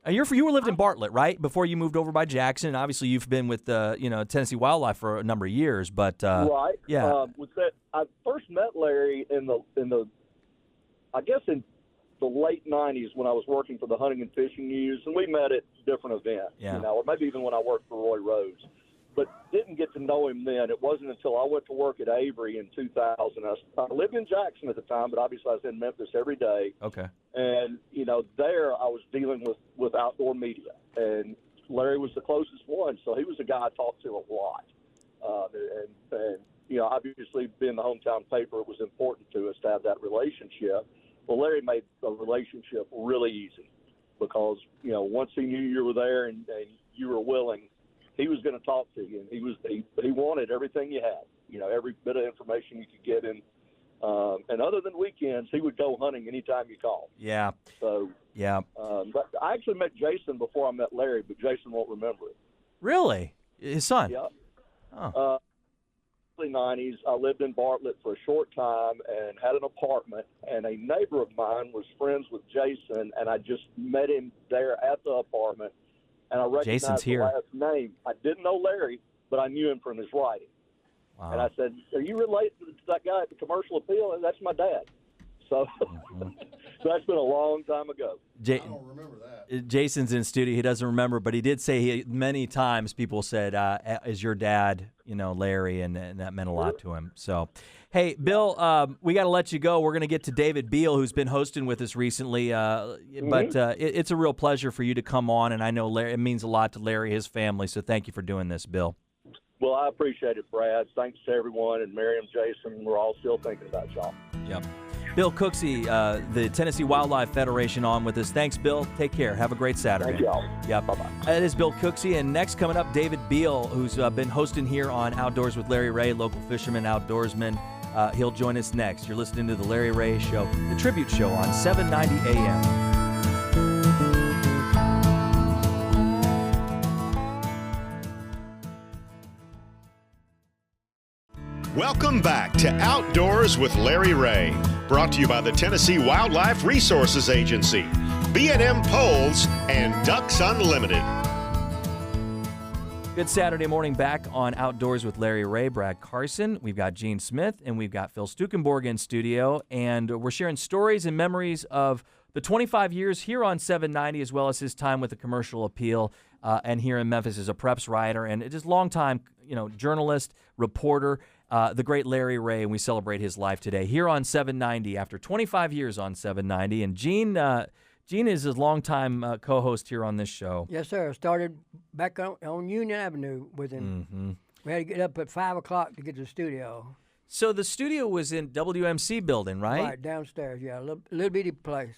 You lived in Bartlett, right? Before you moved over by Jackson. Obviously, you've been with Tennessee Wildlife for a number of years. But right, yeah. I first met Larry in the late '90s when I was working for the Hunting and Fishing News, and we met at different events. Yeah. Or maybe even when I worked for Roy Rhodes. But didn't get to know him then. It wasn't until I went to work at Avery in 2000. I lived in Jackson at the time, but obviously I was in Memphis every day. Okay. And, there I was dealing with outdoor media. And Larry was the closest one, so he was the guy I talked to a lot. And obviously being the hometown paper, it was important to us to have that relationship. Well, Larry made the relationship really easy because, once he knew you were there and you were willing, he was going to talk to you, and he wanted everything you had, every bit of information you could get in. And other than weekends, he would go hunting anytime you called. Yeah. So yeah. But I actually met Jason before I met Larry, but Jason won't remember it. Really? His son? Yeah. Oh. Early 90s, I lived in Bartlett for a short time and had an apartment, and a neighbor of mine was friends with Jason, and I just met him there at the apartment. And I recognized Jason's here. the last name. I didn't know Larry, but I knew him from his writing. Wow. And I said, "Are you related to that guy at the Commercial Appeal?" And that's my dad. So, so that's been a long time ago. I don't remember that. Jason's in studio. He doesn't remember, but he did say many times people said, "Is your dad, Larry?" And that meant a lot to him. So, hey, Bill, we got to let you go. We're going to get to David Beal, who's been hosting with us recently. But it's a real pleasure for you to come on, and I know Larry, it means a lot to Larry, his family. So thank you for doing this, Bill. Well, I appreciate it, Brad. Thanks to everyone, and Miriam, Jason. We're all still thinking about y'all. Yep. Bill Cooksey, the Tennessee Wildlife Federation, on with us. Thanks, Bill. Take care. Have a great Saturday. Thank y'all. Yep. Bye-bye. That is Bill Cooksey. And next coming up, David Beal, who's been hosting here on Outdoors with Larry Rea, local fisherman, outdoorsman. He'll join us next. You're listening to The Larry Rea Show, the tribute show on 790 AM. Welcome back to Outdoors with Larry Rea, brought to you by the Tennessee Wildlife Resources Agency, B&M Poles, and Ducks Unlimited. Good Saturday morning back on Outdoors with Larry Rea, Brad Carson. We've got Gene Smith, and we've got Phil Stukenborg in studio, and we're sharing stories and memories of the 25 years here on 790, as well as his time with the Commercial Appeal, and here in Memphis as a preps writer, and just long-time, journalist, reporter, the great Larry Rea, and we celebrate his life today here on 790 after 25 years on 790. And Gene is his longtime co-host here on this show. Yes, sir. Started back on Union Avenue with him. Mm-hmm. We had to get up at 5 o'clock to get to the studio. So the studio was in WMC building, right? Right, downstairs, yeah. A little bitty place.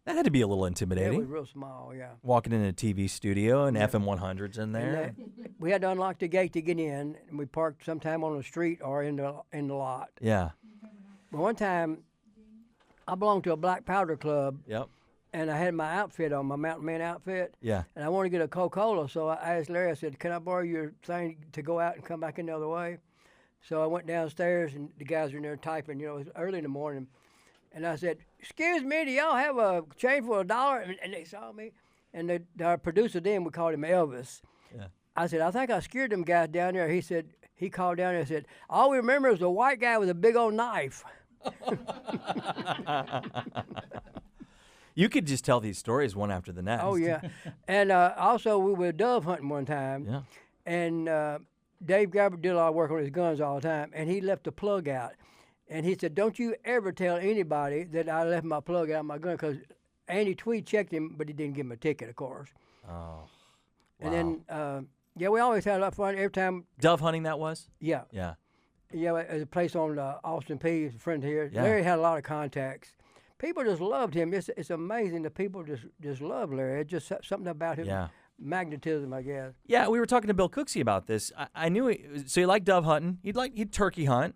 That had to be a little Yeah, intimidating. it was real small, yeah. Walking in a TV studio and FM 100s in there. We had to unlock the gate to get in, and we parked sometime on the street or in the lot. Yeah. But one time, I belonged to a black powder club. Yep. And I had my outfit on, my Mountain Man outfit. Yeah. And I wanted to get a Coca-Cola, so I asked Larry, I said, "Can I borrow your thing to go out and come back in the other way?" So I went downstairs, and the guys were in there typing, it was early in the morning. And I said, "Excuse me, do y'all have a change for $1?" And they saw me. And our producer then, we called him Elvis. Yeah. I said, "I think I scared them guys down there." He called down there and said, "All we remember is a white guy with a big old knife." You could just tell these stories one after the next. Oh, yeah. And also, we were dove hunting one time. Yeah. And Dave Gabbard did a lot of work on his guns all the time, and he left the plug out. And he said, "Don't you ever tell anybody that I left my plug out of my gun," because Andy Tweed checked him, but he didn't give him a ticket, of course. Oh, wow. And then, we always had a lot of fun every time. Dove hunting that was? Yeah. Yeah. Yeah, there's a place on Austin P, a friend here. Yeah. Larry had a lot of contacts. People just loved him. It's amazing that people just love Larry. It's just something about him. Yeah. Magnetism, I guess. Yeah, we were talking to Bill Cooksey about this. I knew so he liked dove hunting. He'd turkey hunt.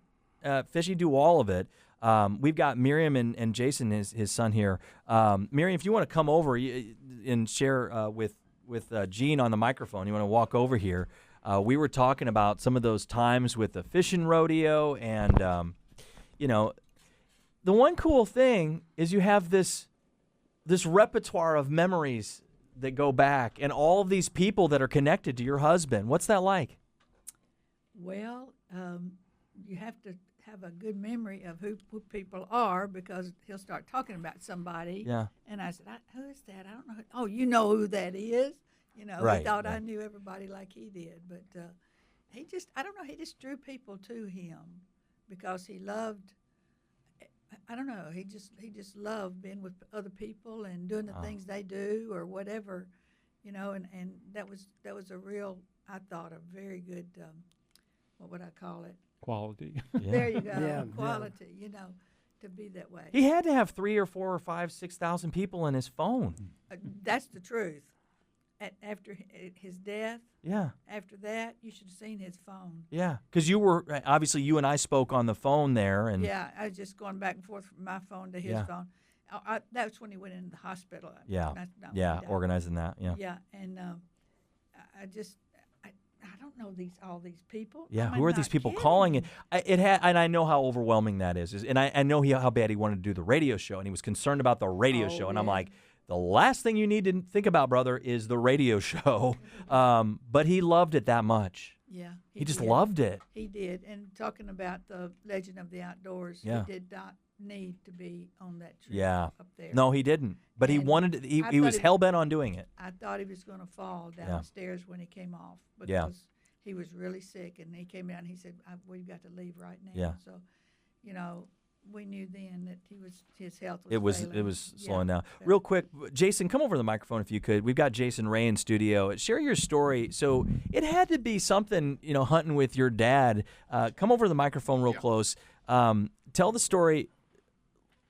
fishing, do all of it. We've got Miriam and Jason, his son here. Miriam, if you want to come over and share with Gene on the microphone, you want to walk over here. We were talking about some of those times with the fishing rodeo, and the one cool thing is you have this repertoire of memories that go back, and all of these people that are connected to your husband. What's that like? Well, you have to have a good memory of who people are, because he'll start talking about somebody. Yeah. And I said, who is that? I don't know. Oh, you know who that is? Right, He thought right. I knew everybody like he did. But he just drew people to him because he loved, I don't know, he just loved being with other people and doing the things they do or whatever, and that was a real, I thought, a very good, what would I call it? Quality. Yeah. There you go, Yeah, quality, to be that way. He had to have 3 or 4 or 5, 6,000 people in his phone. That's the truth. After his death, Yeah. after that, you should have seen his phone. Yeah, because obviously you and I spoke on the phone there, and Yeah, I was just going back and forth from my phone to his Yeah. phone. That's when he went into the hospital. yeah, That's not when yeah, he died. organizing that, yeah. Yeah, and I don't know all these people. Yeah, I'm who are these not people kidding. calling it? And I know how overwhelming that is. And I know how bad he wanted to do the radio show, and he was concerned about the radio show. And I'm yeah. like, the last thing you need to think about, brother, is the radio show. But he loved it that much. Yeah, He just did. loved it. He did. And talking about the legend of the outdoors, Yeah. he did not need to be on that trip Yeah. up there. No, he didn't. But he And wanted. He I was thought hell bent on doing it. I thought he was going to fall down Yeah. the stairs when he came off because Yeah. he was really sick, and he came out and he said, "We've got to leave right now." Yeah. So, we knew then that his health was failing. It was Yeah. slowing down. So- Real quick, Jason, come over to the microphone if you could. We've got Jason Rea in studio. Share your story. So it had to be something, hunting with your dad. Come over to the microphone real close. Tell the story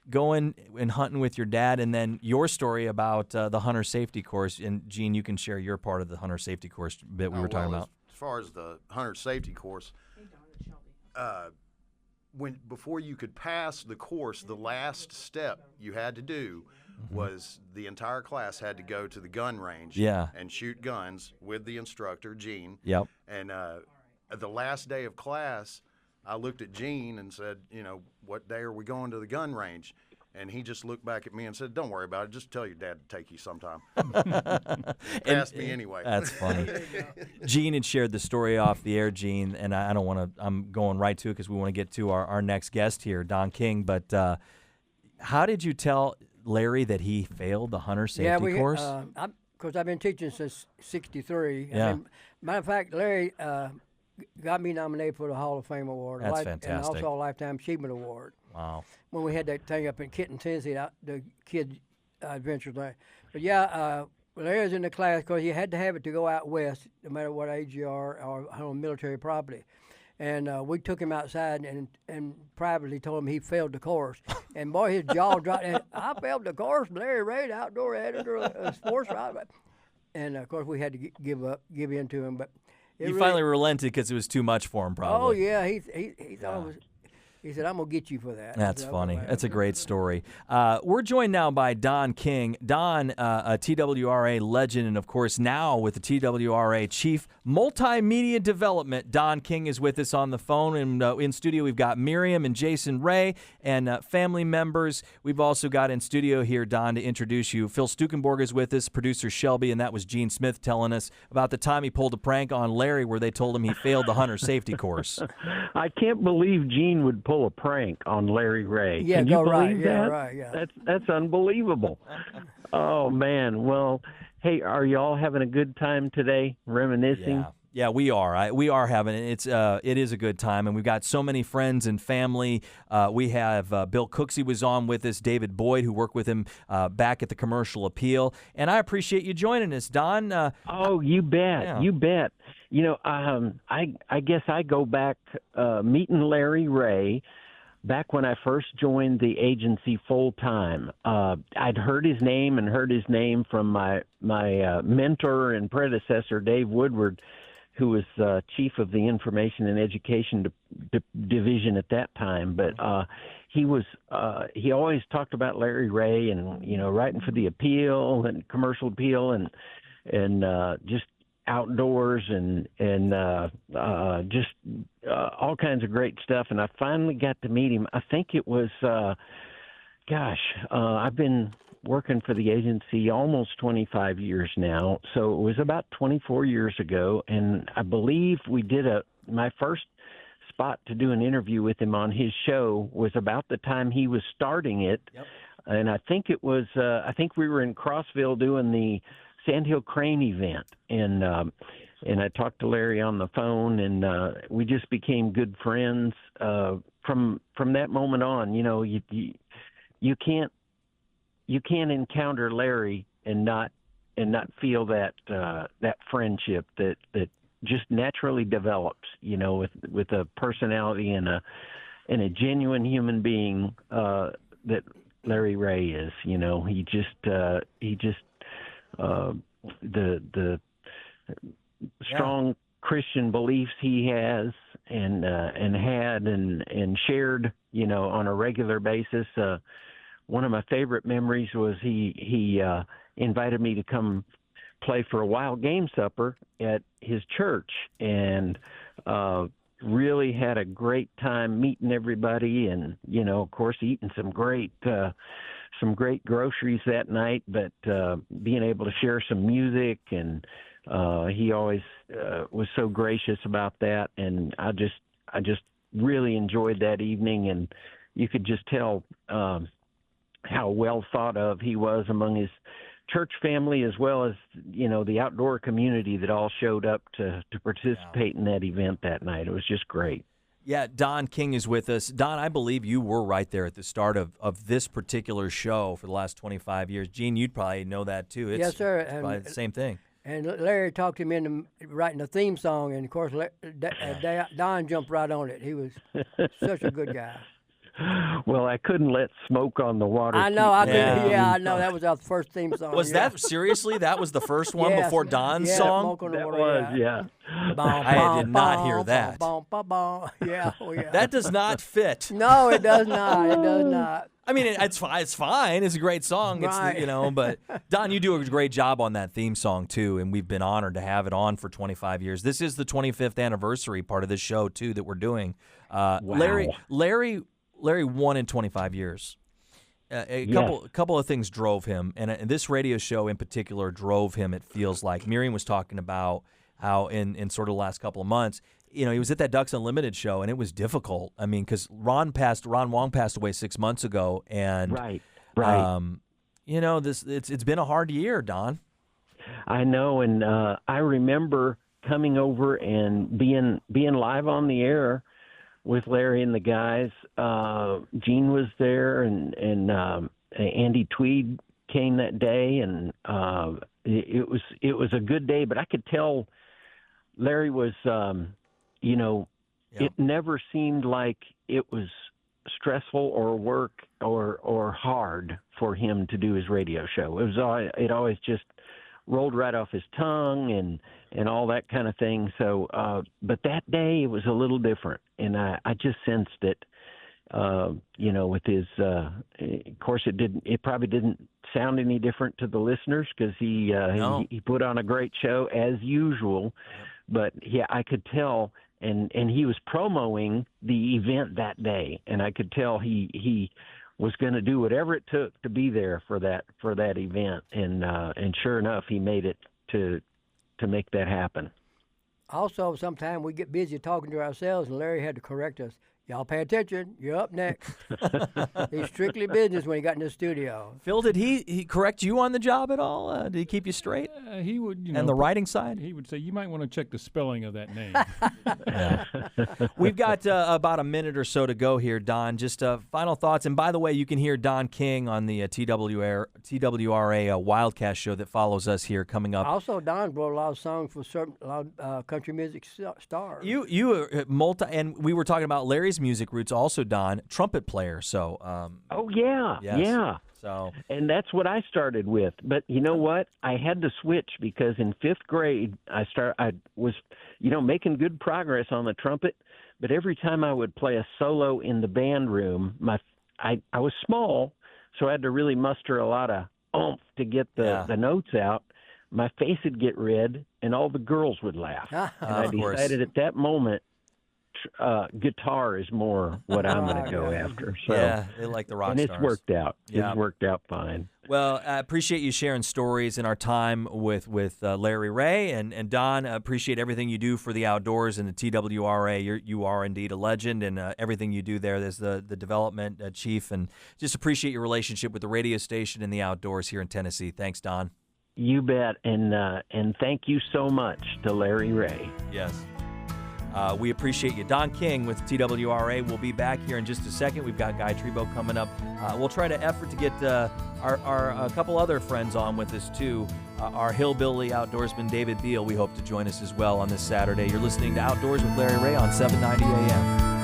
going and hunting with your dad, and then your story about the hunter safety course. And Gene, you can share your part of the hunter safety course bit we were talking about. As far as the hunter safety course, before you could pass the course, the last step you had to do was the entire class had to go to the gun range Yeah. and shoot guns with the instructor, Gene. Yep. And the last day of class, I looked at Gene and said, what day are we going to the gun range? And he just looked back at me and said, "Don't worry about it. Just tell your dad to take you sometime." Passed me anyway. That's funny. Gene had shared the story off the air, Gene, and I don't want to. I'm going right to it because we want to get to our next guest here, Don King. But how did you tell Larry that he failed the hunter safety course? Because I've been teaching since '63. Yeah. Matter of fact, Larry got me nominated for the Hall of Fame award. That's And fantastic. also a Lifetime Achievement Award. Wow. When we had that thing up in Kitten, Tennessee, the kids' adventure thing. But yeah, Larry's in the class because you had to have it to go out west, no matter what age you are or on military property. And we took him outside and privately told him he failed the course. And boy, his jaw dropped. And I failed the course, Larry Rea, the outdoor editor of Sports Writer. And of course, we had to give in to him. But He finally relented because it was too much for him, probably. Oh yeah, he thought it was. He said, "I'm gonna get you for that." That's I said, funny. "Okay." That's a great story. We're joined now by Don King. Don, a TWRA legend, and of course now with the TWRA Chief Multimedia Development. Don King is with us on the phone, and in studio we've got Miriam and Jason Rea and family members. We've also got in studio here, Don, to introduce you. Phil Stukenborg is with us, producer Shelby, and that was Gene Smith telling us about the time he pulled a prank on Larry where they told him he failed the hunter safety course. I can't believe Gene would pull a prank on Larry Rea. Yeah, Can you go right. believe Yeah, that? right. Yeah. That's unbelievable. Oh man. Well, hey, are y'all having a good time today? Reminiscing? Yeah, we are. We are having it. It is a good time, and we've got so many friends and family. We have Bill Cooksey was on with us, David Boyd, who worked with him back at the Commercial Appeal, and I appreciate you joining us, Don. Oh, you bet. Yeah. You bet. I guess I go back meeting Larry Rea back when I first joined the agency full time. I'd heard his name from my mentor and predecessor, Dave Woodward, who was chief of the Information and Education Division at that time. But he always talked about Larry Rea and, writing for the Appeal and Commercial Appeal and just outdoors and just all kinds of great stuff. And I finally got to meet him. I think it was, I've been working for the agency almost 25 years now. So it was about 24 years ago. And I believe we did my first spot to do an interview with him on his show was about the time he was starting it. Yep. And I think it was, I think we were in Crossville doing the Sandhill Crane event. And I talked to Larry on the phone, and we just became good friends from that moment on. You can't encounter Larry and not feel that friendship that just naturally develops, with a personality and a genuine human being that Larry Rea is. He just the strong Christian beliefs he has and had and shared, on a regular basis. One of my favorite memories was he invited me to come play for a wild game supper at his church, and really had a great time meeting everybody, and of course eating some great groceries that night, but being able to share some music, and he always was so gracious about that, and I just really enjoyed that evening, and you could just tell how well thought of he was among his church family, as well as the outdoor community that all showed up to participate in that event that night. It was just great. Yeah, Don King is with us. Don, I believe you were right there at the start of this particular show for the last 25 years. Gene, you'd probably know that too. Yes, sir. It's probably the same thing. And Larry talked him into writing the theme song, and of course Don jumped right on it. He was such a good guy. Well, I couldn't let Smoke on the Water. I know. I know. That was our first theme song. Was that seriously? That was the first one yes, before Don's yeah, song? Smoke on the That Water, was, yeah. I did not hear that. Yeah, oh yeah. That does not fit. No, it does not. It does not. I mean, it's fine. It's a great song. Right. It's but Don, you do a great job on that theme song too, and we've been honored to have it on for 25 years. This is the 25th anniversary part of this show too that we're doing. Wow. Larry won in 25 years. A couple of things drove him, and this radio show in particular drove him, it feels like. Miriam was talking about how in sort of the last couple of months, he was at that Ducks Unlimited show, and it was difficult. I mean, because Ron Wong passed away 6 months ago, and right. It's been a hard year, Don. I know, and I remember coming over and being live on the air with Larry and the guys. Gene was there, and Andy Tweed came that day, and it was a good day. But I could tell Larry was, it never seemed like it was stressful or work or hard for him to do his radio show. It always just rolled right off his tongue and all that kind of thing. So, but that day it was a little different, and I just sensed it. With his, of course, it probably didn't sound any different to the listeners because he put on a great show as usual. But yeah, I could tell, and he was promoting the event that day, and I could tell he was going to do whatever it took to be there for that event, and sure enough, he made it to make that happen. Also, sometimes we get busy talking to ourselves, and Larry had to correct us. Y'all pay attention. You're up next. He's strictly business when he got in the studio. Phil, did he correct you on the job at all? Did he keep you straight? He would, and the writing side? He would say, you might want to check the spelling of that name. We've got about a minute or so to go here, Don. Just final thoughts. And by the way, you can hear Don King on the TWRA Wildcast show that follows us here coming up. Also, Don wrote a lot of songs for a lot of country music stars. You multi, and we were talking about Larry's Rea's music roots also, Don, trumpet player. So. Oh yeah, yes. yeah. So. And that's what I started with. But you know what? I had to switch because in 5th grade I was, making good progress on the trumpet. But every time I would play a solo in the band room, I was small, so I had to really muster a lot of oomph to get the notes out. My face would get red, and all the girls would laugh. And I decided at that moment, guitar is more what I'm going to go after. So, yeah, they like the rock and stars. it's worked out. Yeah. It's worked out fine. Well, I appreciate you sharing stories in our time with Larry Rea. And Don, I appreciate everything you do for the outdoors and the TWRA. You are indeed a legend, and everything you do there as the development chief. And just appreciate your relationship with the radio station and the outdoors here in Tennessee. Thanks, Don. You bet. And thank you so much to Larry Rea. Yes. We appreciate you. Don King with TWRA. We'll be back here in just a second. We've got Guy Trebo coming up. We'll try to effort to get our a couple other friends on with us, too. Our hillbilly outdoorsman, David Beal, we hope to join us as well on this Saturday. You're listening to Outdoors with Larry Rea on 790 AM.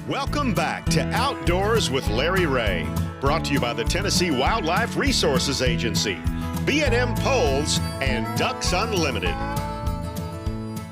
Welcome back to Outdoors with Larry Rea, brought to you by the Tennessee Wildlife Resources Agency, B&M Poles, and Ducks Unlimited.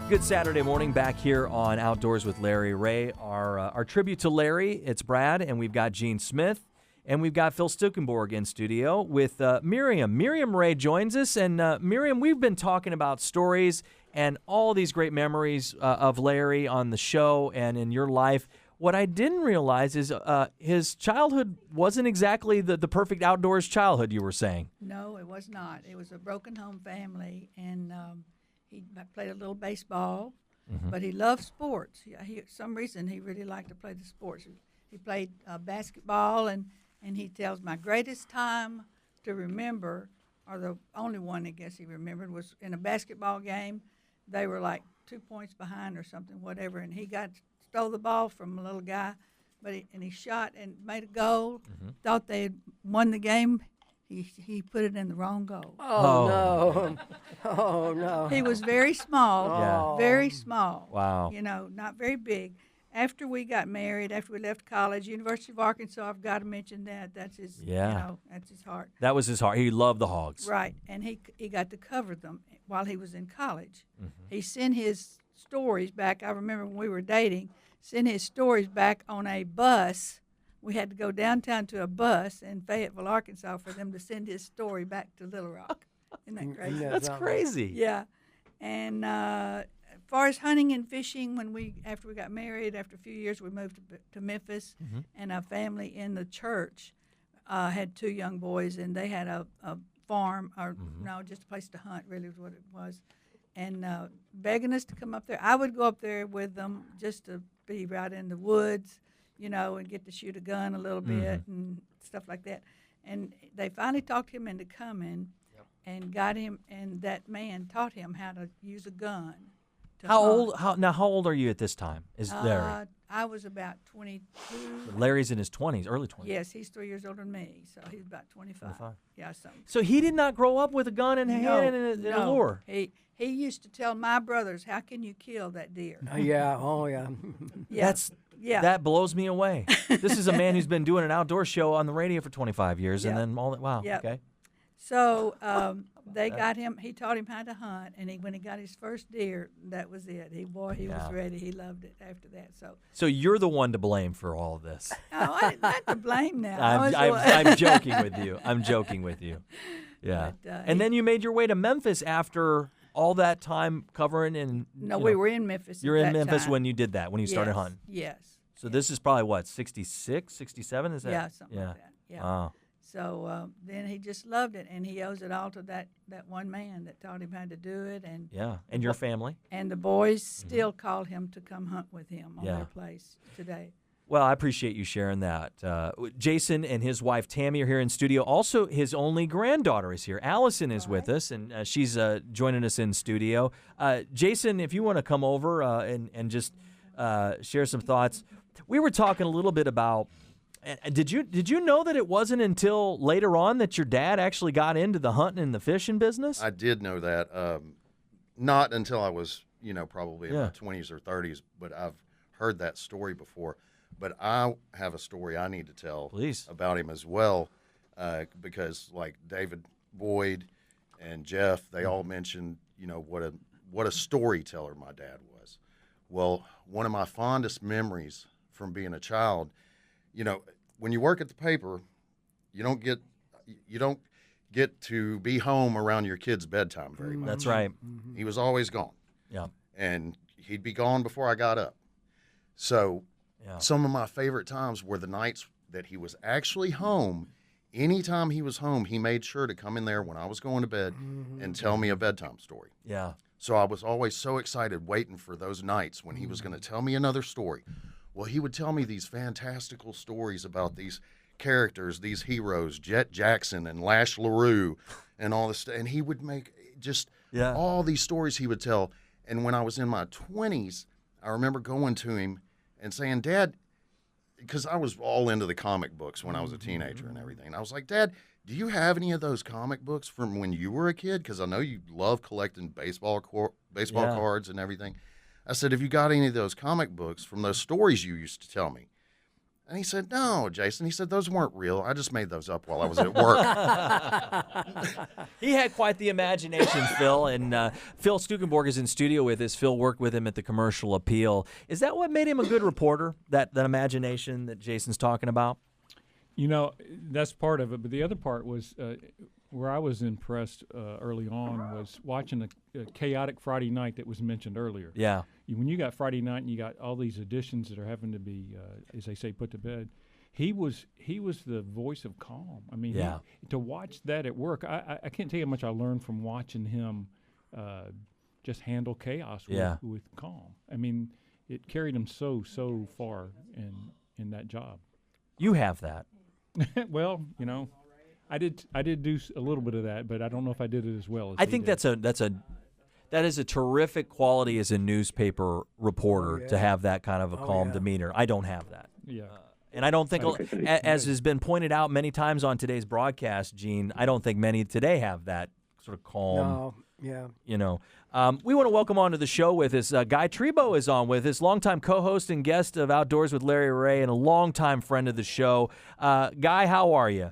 Good Saturday morning back here on Outdoors with Larry Rea. Our tribute to Larry, it's Brad, and we've got Gene Smith, and we've got Phil Stukenborg in studio with Miriam. Miriam Rea joins us, and Miriam, we've been talking about stories and all these great memories of Larry on the show and in your life. What I didn't realize is his childhood wasn't exactly the perfect outdoors childhood, you were saying. No, it was not. It was a broken home family, and he played a little baseball, but he loved sports. Some reason he really liked to play the sports. He played basketball, and he tells my greatest time to remember, or the only one I guess he remembered, was in a basketball game. They were like 2 points behind or something, whatever, and he stole the ball from a little guy, and he shot and made a goal. Thought they had won the game. He put it in the wrong goal. Oh, no. Oh, no. He was very small, very small. Wow. Not very big. After we got married, after we left college, University of Arkansas, I've got to mention that. That's his, that's his heart. That was his heart. He loved the hogs. Right, and he got to cover them while he was in college. He sent his stories back. I remember when we were dating, sent his stories back on a bus. We had to go downtown to a bus in Fayetteville, Arkansas, for them to send his story back to Little Rock. Isn't that crazy? That's crazy. Yeah. And as far as hunting and fishing, after we got married, after a few years, we moved to Memphis, and our family in the church had 2 young boys, and they had a farm, or no, just a place to hunt, really was what it was. And begging us to come up there. I would go up there with them just to be right in the woods, and get to shoot a gun a little bit and stuff like that. And they finally talked him into coming and got him, and that man taught him how to use a gun. How old are you at this time? Is Larry? I was about 22. Larry's in his 20s, early 20s. Yes, he's 3 years older than me, so he's about 25. Yeah, something. So he did not grow up with a gun in hand and a lure. He used to tell my brothers, "How can you kill that deer?" Yeah, oh yeah. That blows me away. This is a man who's been doing an outdoor show on the radio for 25 years, and then all that. Wow. Yep. Okay. So they got him. He taught him how to hunt, and when he got his first deer, that was it. He was ready. He loved it after that. So you're the one to blame for all of this. No, not to blame now. I'm joking with you. I'm joking with you. Yeah. But, and then you made your way to Memphis after all that time covering and. No, we were in Memphis. You're in Memphis time. when you did that, when you started hunting. Yes. So this is probably what, 66, 67? Is that? Yeah, something like that. Yeah. Wow. So then he just loved it, and he owes it all to that one man that taught him how to do it. And and your family. And the boys still call him to come hunt with him on their place today. Well, I appreciate you sharing that. Jason and his wife Tammy are here in studio. Also, his only granddaughter is here. Allison is with us, and she's joining us in studio. Jason, if you want to come over and just share some thoughts. We were talking a little bit about And did you know that it wasn't until later on that your dad actually got into the hunting and the fishing business? I did know that. Not until I was, probably in my 20s or 30s, but I've heard that story before. But I have a story I need to tell about him as well, because like David Boyd and Jeff, they all mentioned, what a storyteller my dad was. Well, one of my fondest memories from being a child, when you work at the paper, you don't get to be home around your kid's bedtime very much. That's right. He was always gone. Yeah. And he'd be gone before I got up. So some of my favorite times were the nights that he was actually home. Anytime he was home, he made sure to come in there when I was going to bed and tell me a bedtime story. Yeah. So I was always so excited waiting for those nights when he was going to tell me another story. Well, he would tell me these fantastical stories about these characters, these heroes, Jet Jackson and Lash LaRue and all this stuff. And he would make just all these stories he would tell. And when I was in my 20s, I remember going to him and saying, Dad, because I was all into the comic books when I was a teenager and everything. And I was like, Dad, do you have any of those comic books from when you were a kid? Because I know you love collecting baseball cards and everything. I said, have you got any of those comic books from those stories you used to tell me? And he said, no, Jason. He said, those weren't real. I just made those up while I was at work. He had quite the imagination, Phil. And Phil Stukenborg is in studio with us. Phil worked with him at the Commercial Appeal. Is that what made him a good reporter, that imagination that Jason's talking about? That's part of it. But the other part was where I was impressed early on was watching a chaotic Friday night that was mentioned earlier. Yeah. When you got Friday night and you got all these editions that are having to be, as they say, put to bed, he was the voice of calm. I mean, to watch that at work, I can't tell you how much I learned from watching him just handle chaos with calm. I mean, it carried him so far in that job. You have that. Well, I did do a little bit of that, but I don't know if I did it as well as I think that is a terrific quality as a newspaper reporter to have that kind of a calm demeanor. I don't have that. Yeah. And I don't think, as has been pointed out many times on today's broadcast, Gene, I don't think many today have that sort of calm. No, yeah. We want to welcome onto the show with us. Guy Trebo is on with us, longtime co-host and guest of Outdoors with Larry Rea and a longtime friend of the show. Guy, how are you?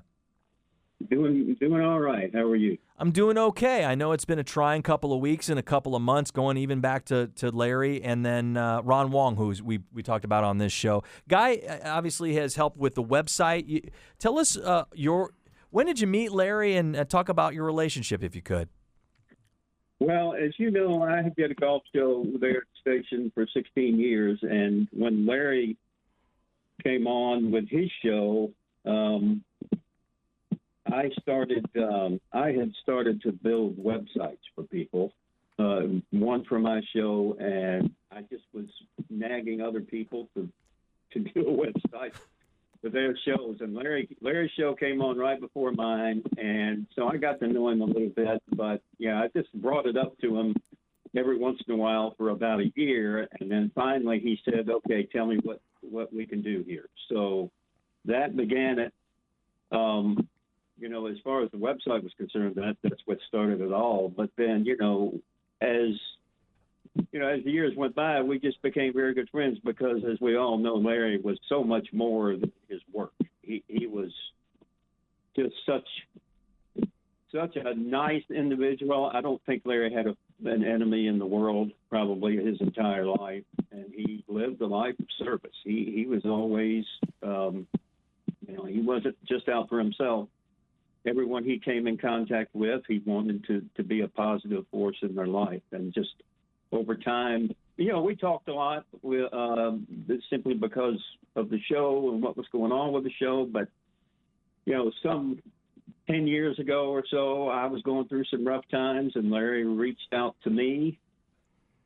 Doing all right. How are you? I'm doing okay. I know it's been a trying couple of weeks and a couple of months, going even back to Larry and then Ron Wong, who we talked about on this show. Guy obviously has helped with the website. Tell us when did you meet Larry and talk about your relationship, if you could. Well, as you know, I have got a golf show there at the station for 16 years, and when Larry came on with his show, I had started to build websites for people, one for my show, and I just was nagging other people to do a website for their shows. And Larry's show came on right before mine, and so I got to know him a little bit. But yeah, I just brought it up to him every once in a while for about a year, and then finally he said, "Okay, tell me what we can do here." So that began it. As far as the website was concerned, that's what started it all. But then, as the years went by, we just became very good friends because, as we all know, Larry was so much more than his work. He was just such a nice individual. I don't think Larry had an enemy in the world probably his entire life, and he lived a life of service. He was always, he wasn't just out for himself. Everyone he came in contact with, he wanted to be a positive force in their life. And just over time, we talked a lot simply because of the show and what was going on with the show. But, some 10 years ago or so, I was going through some rough times, and Larry reached out to me.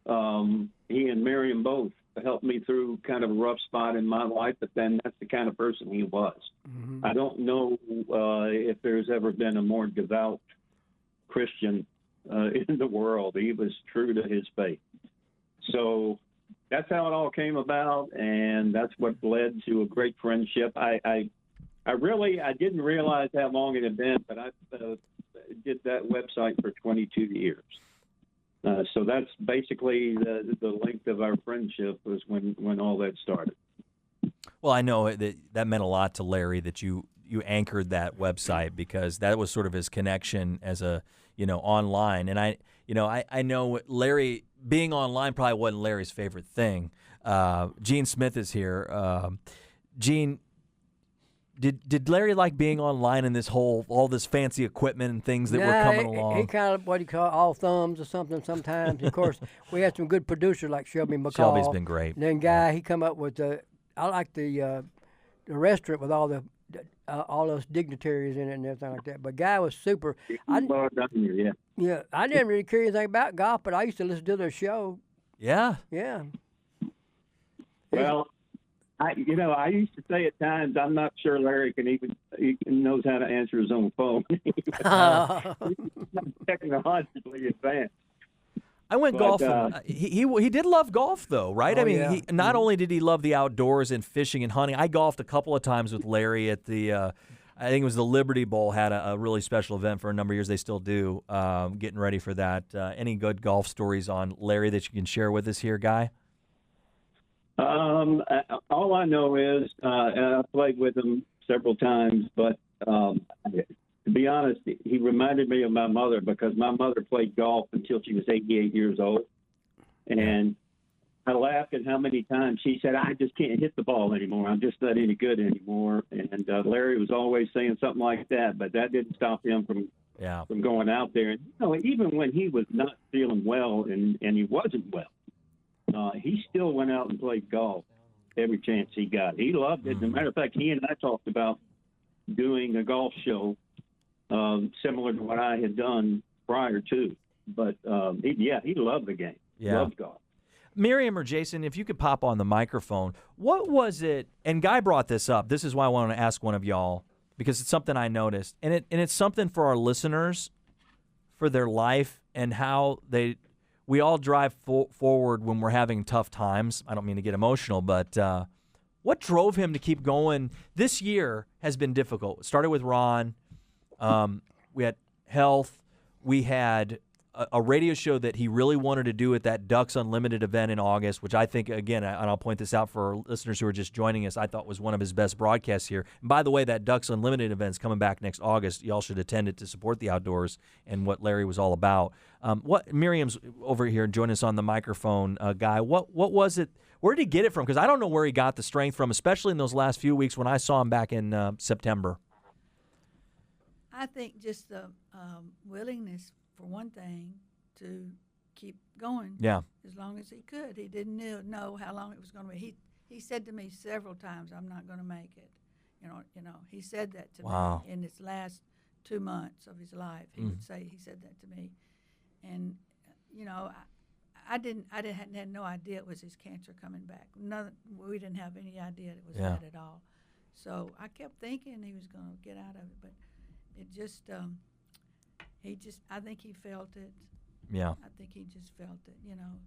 He and Miriam both helped me through kind of a rough spot in my life, but then that's the kind of person he was. Mm-hmm. I don't know if there's ever been a more devout Christian in the world. He was true to his faith. So that's how it all came about, and that's what led to a great friendship. I didn't realize how long it had been, but I did that website for 22 years. So that's basically the length of our friendship was when all that started. Well, I know that meant a lot to Larry that you anchored that website, because that was sort of his connection as online. And I know Larry being online probably wasn't Larry's favorite thing. Gene Smith is here. Gene, did Larry like being online and all this fancy equipment and things that were coming along? He kind of what he call all thumbs or something sometimes. Of course, we had some good producers like Shelby McCall. Shelby's been great. And then Guy, he come up with I like the restaurant with all those dignitaries in it and everything like that. But Guy was super. I didn't really care anything about golf, but I used to listen to their show. Yeah. Yeah. Well, I used to say at times, I'm not sure Larry he knows how to answer his own phone. Technologically advanced. I went golfing. He did love golf, though, right? He not only did he love the outdoors and fishing and hunting. I golfed a couple of times with Larry at the, I think it was the Liberty Bowl, had a really special event for a number of years. They still do, getting ready for that. Any good golf stories on Larry that you can share with us here, Guy? All I know is I played with him several times, but to be honest, he reminded me of my mother, because my mother played golf until she was 88 years old. And I laughed at how many times she said, I just can't hit the ball anymore. I'm just not any good anymore. And Larry was always saying something like that, but that didn't stop him from going out there. And, even when he was not feeling well and he wasn't well, he still went out and played golf every chance he got. He loved it. As a matter of fact, he and I talked about doing a golf show similar to what I had done prior to. But, he loved the game. He loved golf. Miriam or Jason, if you could pop on the microphone, what was it, and Guy brought this up, this is why I want to ask one of y'all, because it's something I noticed, and it's something for our listeners, for their life, and how we all drive forward when we're having tough times. I don't mean to get emotional, but what drove him to keep going? This year has been difficult. It started with Ron. We had health. We had a radio show that he really wanted to do at that Ducks Unlimited event in August, which I think, again, and I'll point this out for our listeners who are just joining us, I thought was one of his best broadcasts here. And by the way, that Ducks Unlimited event is coming back next August. Y'all should attend it to support the outdoors and what Larry was all about. Miriam's over here joining us on the microphone, Guy. What was it? Where did he get it from? Because I don't know where he got the strength from, especially in those last few weeks when I saw him back in September. I think just the willingness, for one thing, to keep going. Yeah. As long as he could. He didn't know how long it was going to be. He said to me several times, "I'm not going to make it." He said that to me in his last 2 months of his life. He said that to me, and I had no idea it was his cancer coming back. We didn't have any idea it was that at all. So I kept thinking he was going to get out of it, but it just, I think he felt it. Yeah. I think he just felt it,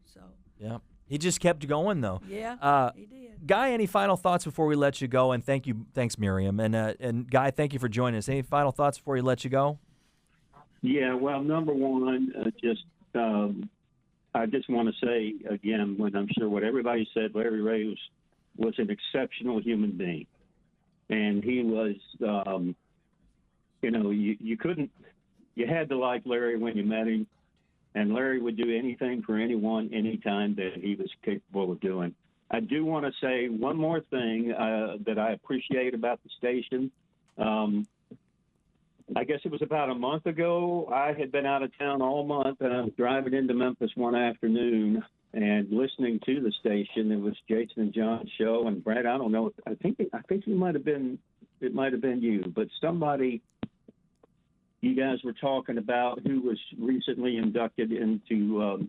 so. Yeah. He just kept going, though. Yeah, he did. Guy, any final thoughts before we let you go? And thanks, Miriam. And Guy, thank you for joining us. Any final thoughts before we let you go? Yeah, well, number one, I just want to say again, when I'm sure what everybody said, Larry Rea was an exceptional human being, and he was, you had to like Larry when you met him, and Larry would do anything for anyone, anytime that he was capable of doing. I do want to say one more thing that I appreciate about the station. I guess it was about a month ago. I had been out of town all month, and I was driving into Memphis one afternoon and listening to the station. It was Jason and John's show, and Brad, I don't know. I think it might have been you, but somebody. You guys were talking about who was recently inducted into.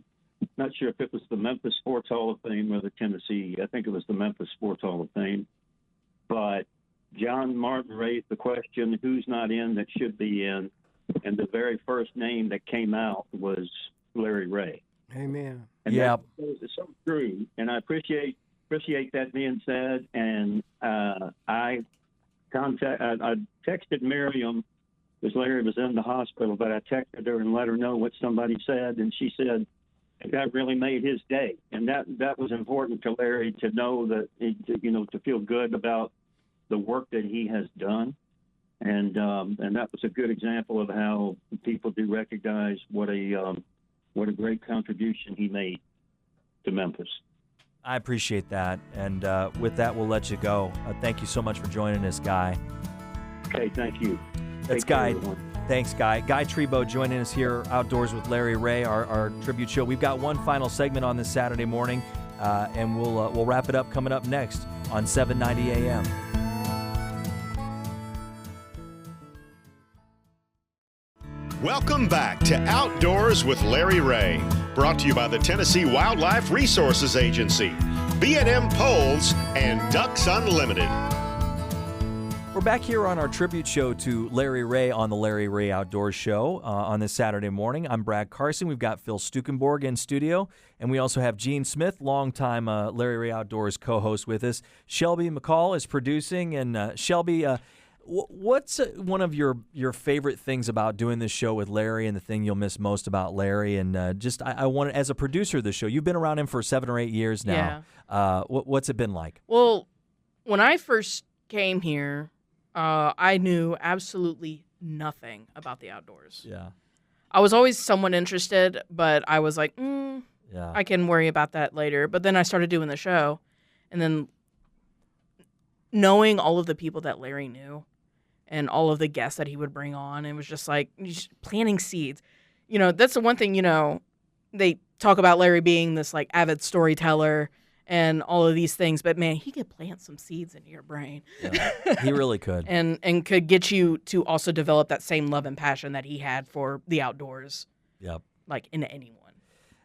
Not sure if it was the Memphis Sports Hall of Fame or the Tennessee. I think it was the Memphis Sports Hall of Fame, but. John Martin raised the question, who's not in that should be in? And the very first name that came out was Larry Rea. Amen. And Yeah. It's so true, and I appreciate that being said. And I texted Miriam because Larry was in the hospital, but I texted her and let her know what somebody said, and she said that really made his day, and that was important to Larry to know that to feel good about the work that he has done, and that was a good example of how people do recognize what a great contribution he made to Memphis. I appreciate that. And with that, we'll let you go. Thank you so much for joining us, Guy. Okay, thank you. That's Take care, Guy. everyone. Thanks, Guy. Guy Trebo joining us here outdoors with Larry Rea, our tribute show. We've got one final segment on this Saturday morning, and we'll wrap it up coming up next on 790 AM. Welcome back to Outdoors with Larry Rea, brought to you by the Tennessee Wildlife Resources Agency, B&M Poles, and Ducks Unlimited. We're back here on our tribute show to Larry Rea on the Larry Rea Outdoors Show on this Saturday morning. I'm Brad Carson. We've got Phil Stukenborg in studio, and we also have Gene Smith, longtime Larry Rea Outdoors co-host with us. Shelby McCall is producing, and Shelby, what's one of your favorite things about doing this show with Larry, and the thing you'll miss most about Larry? And I want, as a producer of the show, you've been around him for 7 or 8 years now. Yeah. What's it been like? Well, when I first came here, I knew absolutely nothing about the outdoors. Yeah. I was always somewhat interested, but I was like, Yeah. I can worry about that later. But then I started doing the show, and then knowing all of the people that Larry knew and all of the guests that he would bring on, it was just like planting seeds. That's the one thing, they talk about Larry being this like avid storyteller and all of these things, but man, he could plant some seeds into your brain. Yeah, he really could. and could get you to also develop that same love and passion that he had for the outdoors. Yep. Like in anyone.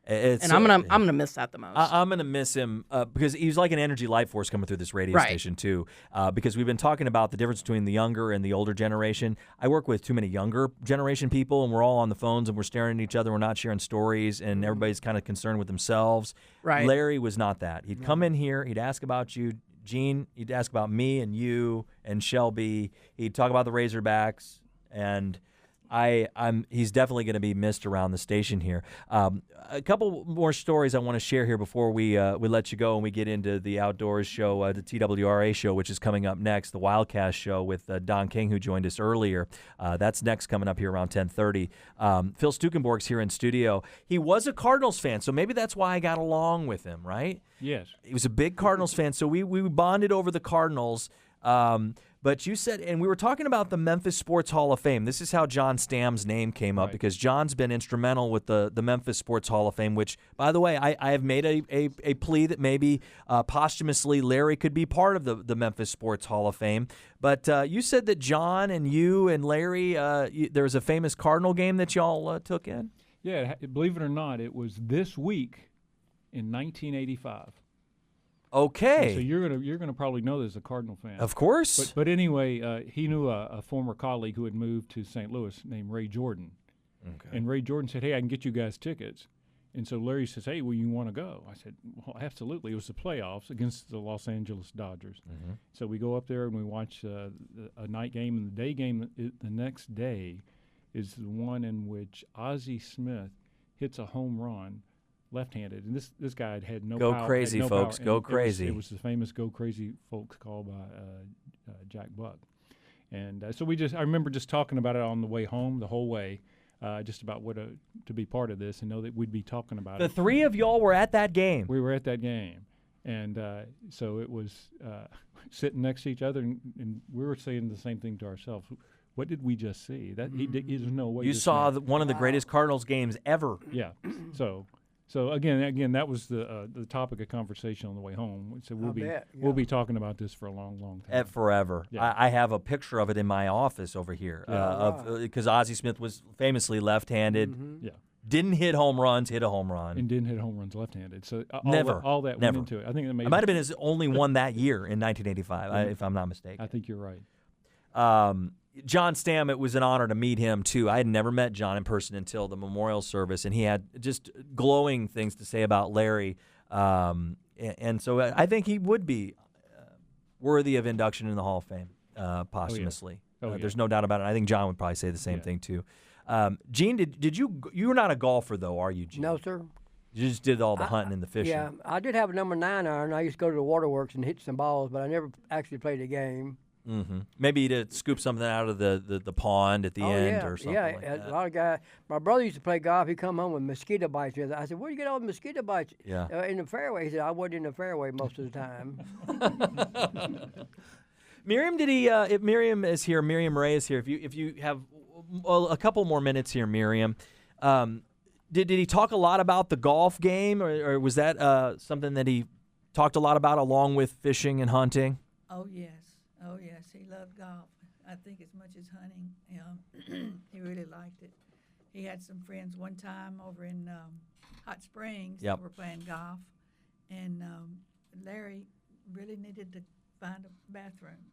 It's, and I'm gonna miss that the most. I'm gonna miss him because he's like an energy light force coming through this radio station too. Because we've been talking about the difference between the younger and the older generation. I work with too many younger generation people, and we're all on the phones and we're staring at each other. We're not sharing stories, and everybody's kind of concerned with themselves. Right. Larry was not that. He'd come in here, he'd ask about you, Gene. He'd ask about me and you and Shelby. He'd talk about the Razorbacks, and he's definitely going to be missed around the station here. A couple more stories I want to share here before we let you go and we get into the outdoors show, the TWRA show, which is coming up next, the Wildcast show with Don King, who joined us earlier. That's next, coming up here around 10:30. Phil Stukenborg's here in studio. He was a Cardinals fan, so maybe that's why I got along with him, right? Yes. He was a big Cardinals fan, so we bonded over the Cardinals. But you said, and we were talking about the Memphis Sports Hall of Fame. This is how John Stam's name came up, because John's been instrumental with the Memphis Sports Hall of Fame, which, by the way, I have made a plea that maybe posthumously Larry could be part of the Memphis Sports Hall of Fame. But you said that John and you and Larry, there was a famous Cardinal game that y'all took in? Yeah, believe it or not, it was this week in 1985. Okay. So you're gonna probably know this as a Cardinal fan. Of course. But anyway, he knew a former colleague who had moved to St. Louis named Ray Jordan. Okay. And Ray Jordan said, "Hey, I can get you guys tickets." And so Larry says, "Hey, well, you want to go?" I said, "Well, absolutely." It was the playoffs against the Los Angeles Dodgers. Mm-hmm. So we go up there and we watch a night game, and the day game the next day is the one in which Ozzie Smith hits a home run. Left-handed, and this guy had no power. Go crazy, no folks! Power. Go crazy! It was the famous "Go Crazy" folks call by Jack Buck, and so I remember just talking about it on the way home, the whole way, just about what to be part of this and know that we'd be talking about it. The three of y'all were at that game. We were at that game, and so it was sitting next to each other, and we were saying the same thing to ourselves. What did we just see? That there's no way you saw one of the greatest Cardinals games ever. Yeah, So again, that was the topic of conversation on the way home. So we'll be talking about this for a long, long time. Forever. Yeah. I have a picture of it in my office over here, because Ozzie Smith was famously left-handed. Mm-hmm. Yeah. Didn't hit home runs, hit a home run. And didn't hit home runs left-handed. So all that never went into it. I think it might have been his only one that year in 1985, if I'm not mistaken. I think you're right. John Stamm, it was an honor to meet him, too. I had never met John in person until the memorial service, and he had just glowing things to say about Larry. And so I think he would be worthy of induction in the Hall of Fame posthumously. There's no doubt about it. I think John would probably say the same thing, too. Gene, did you were not a golfer, though, are you, Gene? No, sir. You just did all the hunting and the fishing. Yeah, I did have a number 9 iron. I used to go to the waterworks and hit some balls, but I never actually played a game. Mm-hmm. Maybe to scoop something out of the pond at the end or something like that. A lot of guys. My brother used to play golf. He'd come home with mosquito bites. I said, "Where do you get all the mosquito bites?" In the fairway. He said, "I wasn't in the fairway most of the time." Miriam, if Miriam is here, Miriam Rea is here. If you have a couple more minutes here, Miriam, did he talk a lot about the golf game, or was that something that he talked a lot about along with fishing and hunting? Oh yes, he loved golf. I think as much as hunting. He really liked it. He had some friends one time over in Hot Springs that were playing golf, and Larry really needed to find a bathroom,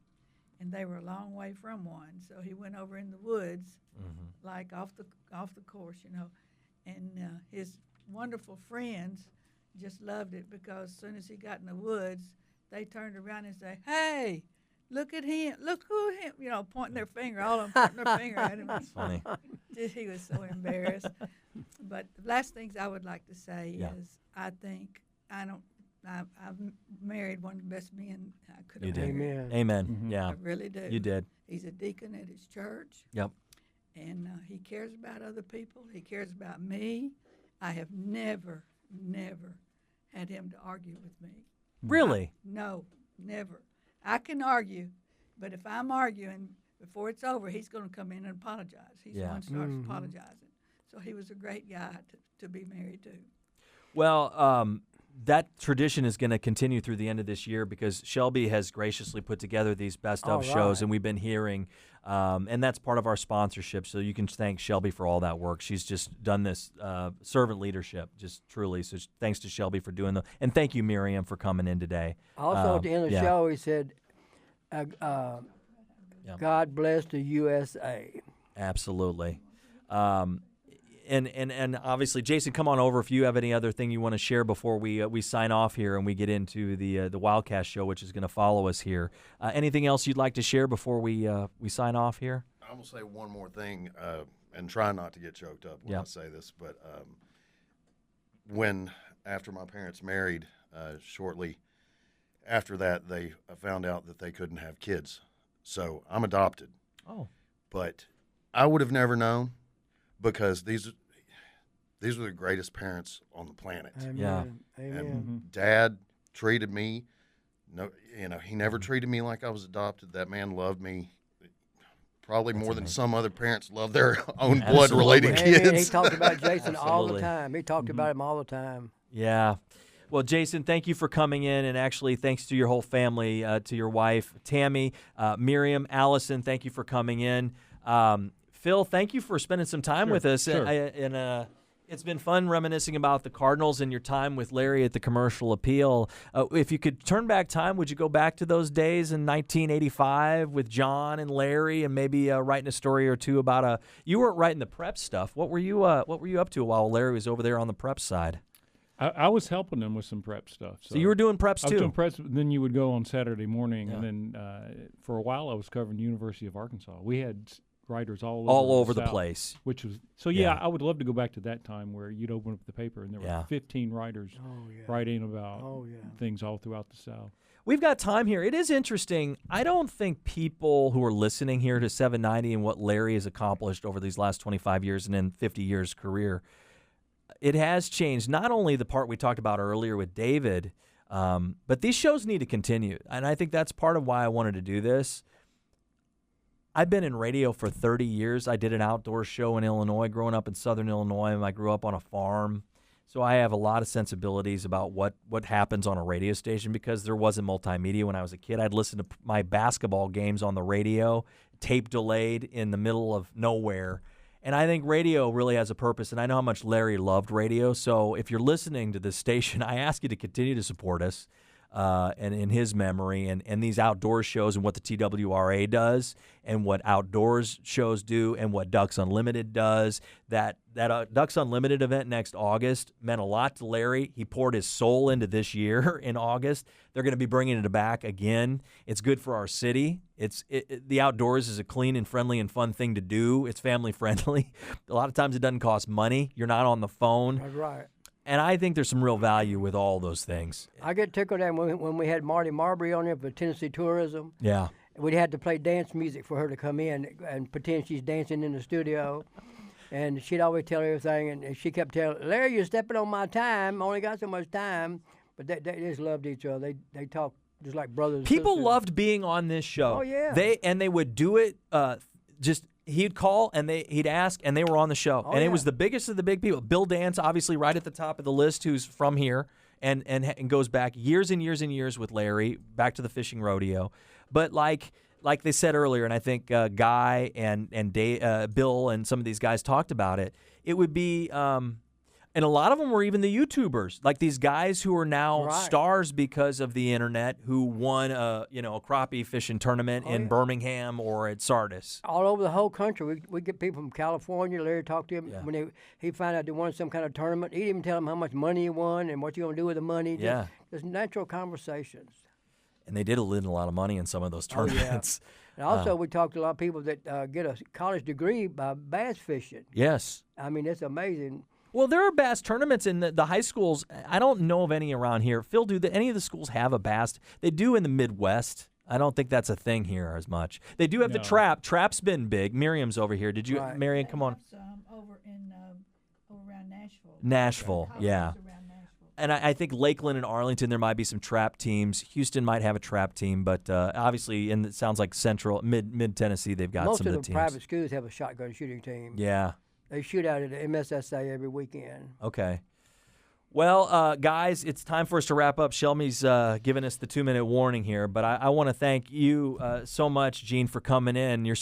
and they were a long way from one. So he went over in the woods, like off the course, and his wonderful friends just loved it because as soon as he got in the woods, they turned around and say, "Hey, look at him! Look who him!" Pointing their finger, all of them pointing their finger at him. That's funny. He was so embarrassed. But the last things I would like to say is, I've married one of the best men I could have married. Amen. Amen. Mm-hmm. Yeah. I really do. You did. He's a deacon at his church. Yep. And he cares about other people. He cares about me. I have never had him to argue with me. Really? No, never. I can argue, but if I'm arguing, before it's over, he's going to come in and apologize. He's the one who starts apologizing. So he was a great guy to be married to. Well, that tradition is going to continue through the end of this year because Shelby has graciously put together these best of shows, and we've been hearing, and that's part of our sponsorship. So you can thank Shelby for all that work. She's just done this servant leadership, just truly. So thanks to Shelby for doing and thank you, Miriam, for coming in today. Also, at the end of the show, he said, "God bless the USA." Absolutely. And obviously, Jason, come on over if you have any other thing you want to share before we sign off here and we get into the Wildcast show, which is going to follow us here. Anything else you'd like to share before we sign off here? I'm going to say one more thing and try not to get choked up when I say this, but after my parents married, shortly after that, they found out that they couldn't have kids. So I'm adopted. Oh. But I would have never known because these were the greatest parents on the planet. Amen. Yeah. Amen. And Dad treated me, he never treated me like I was adopted. That man loved me probably more than some other parents love their own blood-related kids. Amen. He talked about Jason all the time. He talked about him all the time. Yeah. Well, Jason, thank you for coming in, and actually thanks to your whole family, to your wife, Tammy, Miriam, Allison, thank you for coming in. Phil, thank you for spending some time with us. Sure. And it's been fun reminiscing about the Cardinals and your time with Larry at the Commercial Appeal. If you could turn back time, would you go back to those days in 1985 with John and Larry and maybe writing a story or two about you weren't writing the prep stuff. What were you up to while Larry was over there on the prep side? I was helping them with some prep stuff. So you were doing preps too? I was doing preps, then you would go on Saturday morning, and then for a while I was covering the University of Arkansas. We had writers all over the South, place. Which was I would love to go back to that time where you'd open up the paper and there were 15 writers writing about things all throughout the South. We've got time here. It is interesting. I don't think people who are listening here to 790 and what Larry has accomplished over these last 25 years and then 50 years career, it has changed. Not only the part we talked about earlier with David, but these shows need to continue. And I think that's part of why I wanted to do this. I've been in radio for 30 years. I did an outdoor show in Illinois, growing up in southern Illinois, and I grew up on a farm. So I have a lot of sensibilities about what happens on a radio station because there wasn't multimedia when I was a kid. I'd listen to my basketball games on the radio, tape delayed in the middle of nowhere. And I think radio really has a purpose, and I know how much Larry loved radio. So if you're listening to this station, I ask you to continue to support us. and in his memory, and these outdoor shows and what the TWRA does and what outdoors shows do and what Ducks Unlimited does. That Ducks Unlimited event next August meant a lot to Larry. He poured his soul into this year in August. They're going to be bringing it back again. It's good for our city. The outdoors is a clean and friendly and fun thing to do. It's family friendly. A lot of times it doesn't cost money. You're not on the phone. That's right. And I think there's some real value with all those things. I get tickled at when we had Marty Marbury on there for Tennessee Tourism. Yeah. We had to play dance music for her to come in and pretend she's dancing in the studio. And she'd always tell everything, and she kept telling, Larry, you're stepping on my time. I only got so much time. But they just loved each other. They talked just like brothers and People sisters. loved being on this show. Oh, yeah. They would do it he'd call and he'd ask, and they were on the show. Oh, and it yeah. was the biggest of the big people. Bill Dance, obviously right at the top of the list, who's from here and goes back years and years and years with Larry, back to the fishing rodeo. But like they said earlier, and I think Guy and Bill and some of these guys talked about it, it would be and a lot of them were even the YouTubers, like these guys who are now stars because of the internet, who won a crappie fishing tournament in Birmingham or at Sardis. All over the whole country. We get people from California. Larry talked to him when he found out they won some kind of tournament. He didn't even tell them how much money he won and what you're going to do with the money. Yeah. Just natural conversations. And they did win a lot of money in some of those tournaments. And also, we talked to a lot of people that get a college degree by bass fishing. Yes. I mean, it's amazing. Well, there are bass tournaments in the high schools. I don't know of any around here. Phil, any of the schools have a bass? They do in the Midwest. I don't think that's a thing here as much. They do have the trap. Trap's been big. Miriam's over here. Did you, Marion, come on? Some over around Nashville. Nashville, yeah. And I think Lakeland and Arlington, there might be some trap teams. Houston might have a trap team, but obviously, and it sounds like central, mid Tennessee, they've got some of the teams. Most of the private schools have a shotgun shooting team. Yeah. They shoot out at the MSSA every weekend. Okay. Well, guys, it's time for us to wrap up. Shelby's giving us the 2-minute warning here, but I want to thank you so much, Gene, for coming in. You're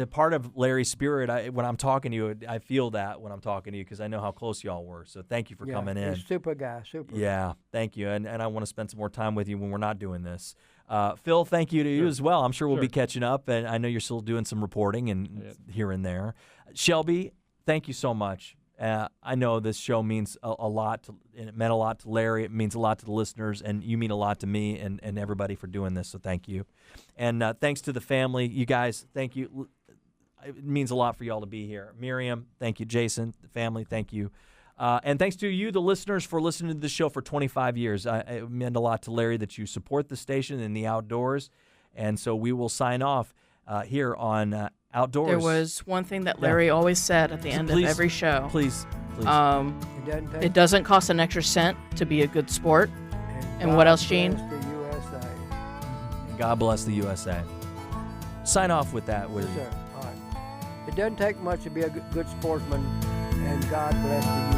part of Larry's spirit. When I'm talking to you, I feel that when I'm talking to you because I know how close y'all were. So thank you for coming in. He's a super guy, super. Yeah, thank you. And I want to spend some more time with you when we're not doing this. Phil, thank you to you as well. I'm sure we'll be catching up, and I know you're still doing some reporting and here and there. Shelby, thank you so much. I know this show means a lot, and it meant a lot to Larry. It means a lot to the listeners, and you mean a lot to me and everybody for doing this, so thank you. And thanks to the family. You guys, thank you. It means a lot for y'all to be here. Miriam, thank you. Jason, the family, thank you. And thanks to you, the listeners, for listening to the show for 25 years. It meant a lot to Larry that you support the station and the outdoors, and so we will sign off here on Outdoors. There was one thing that Larry always said at the end of every show. Please. It doesn't cost an extra cent to be a good sport. And what else, Gene? God bless the USA. Sign off with that. Yes, sir. All right. It doesn't take much to be a good sportsman, and God bless the USA.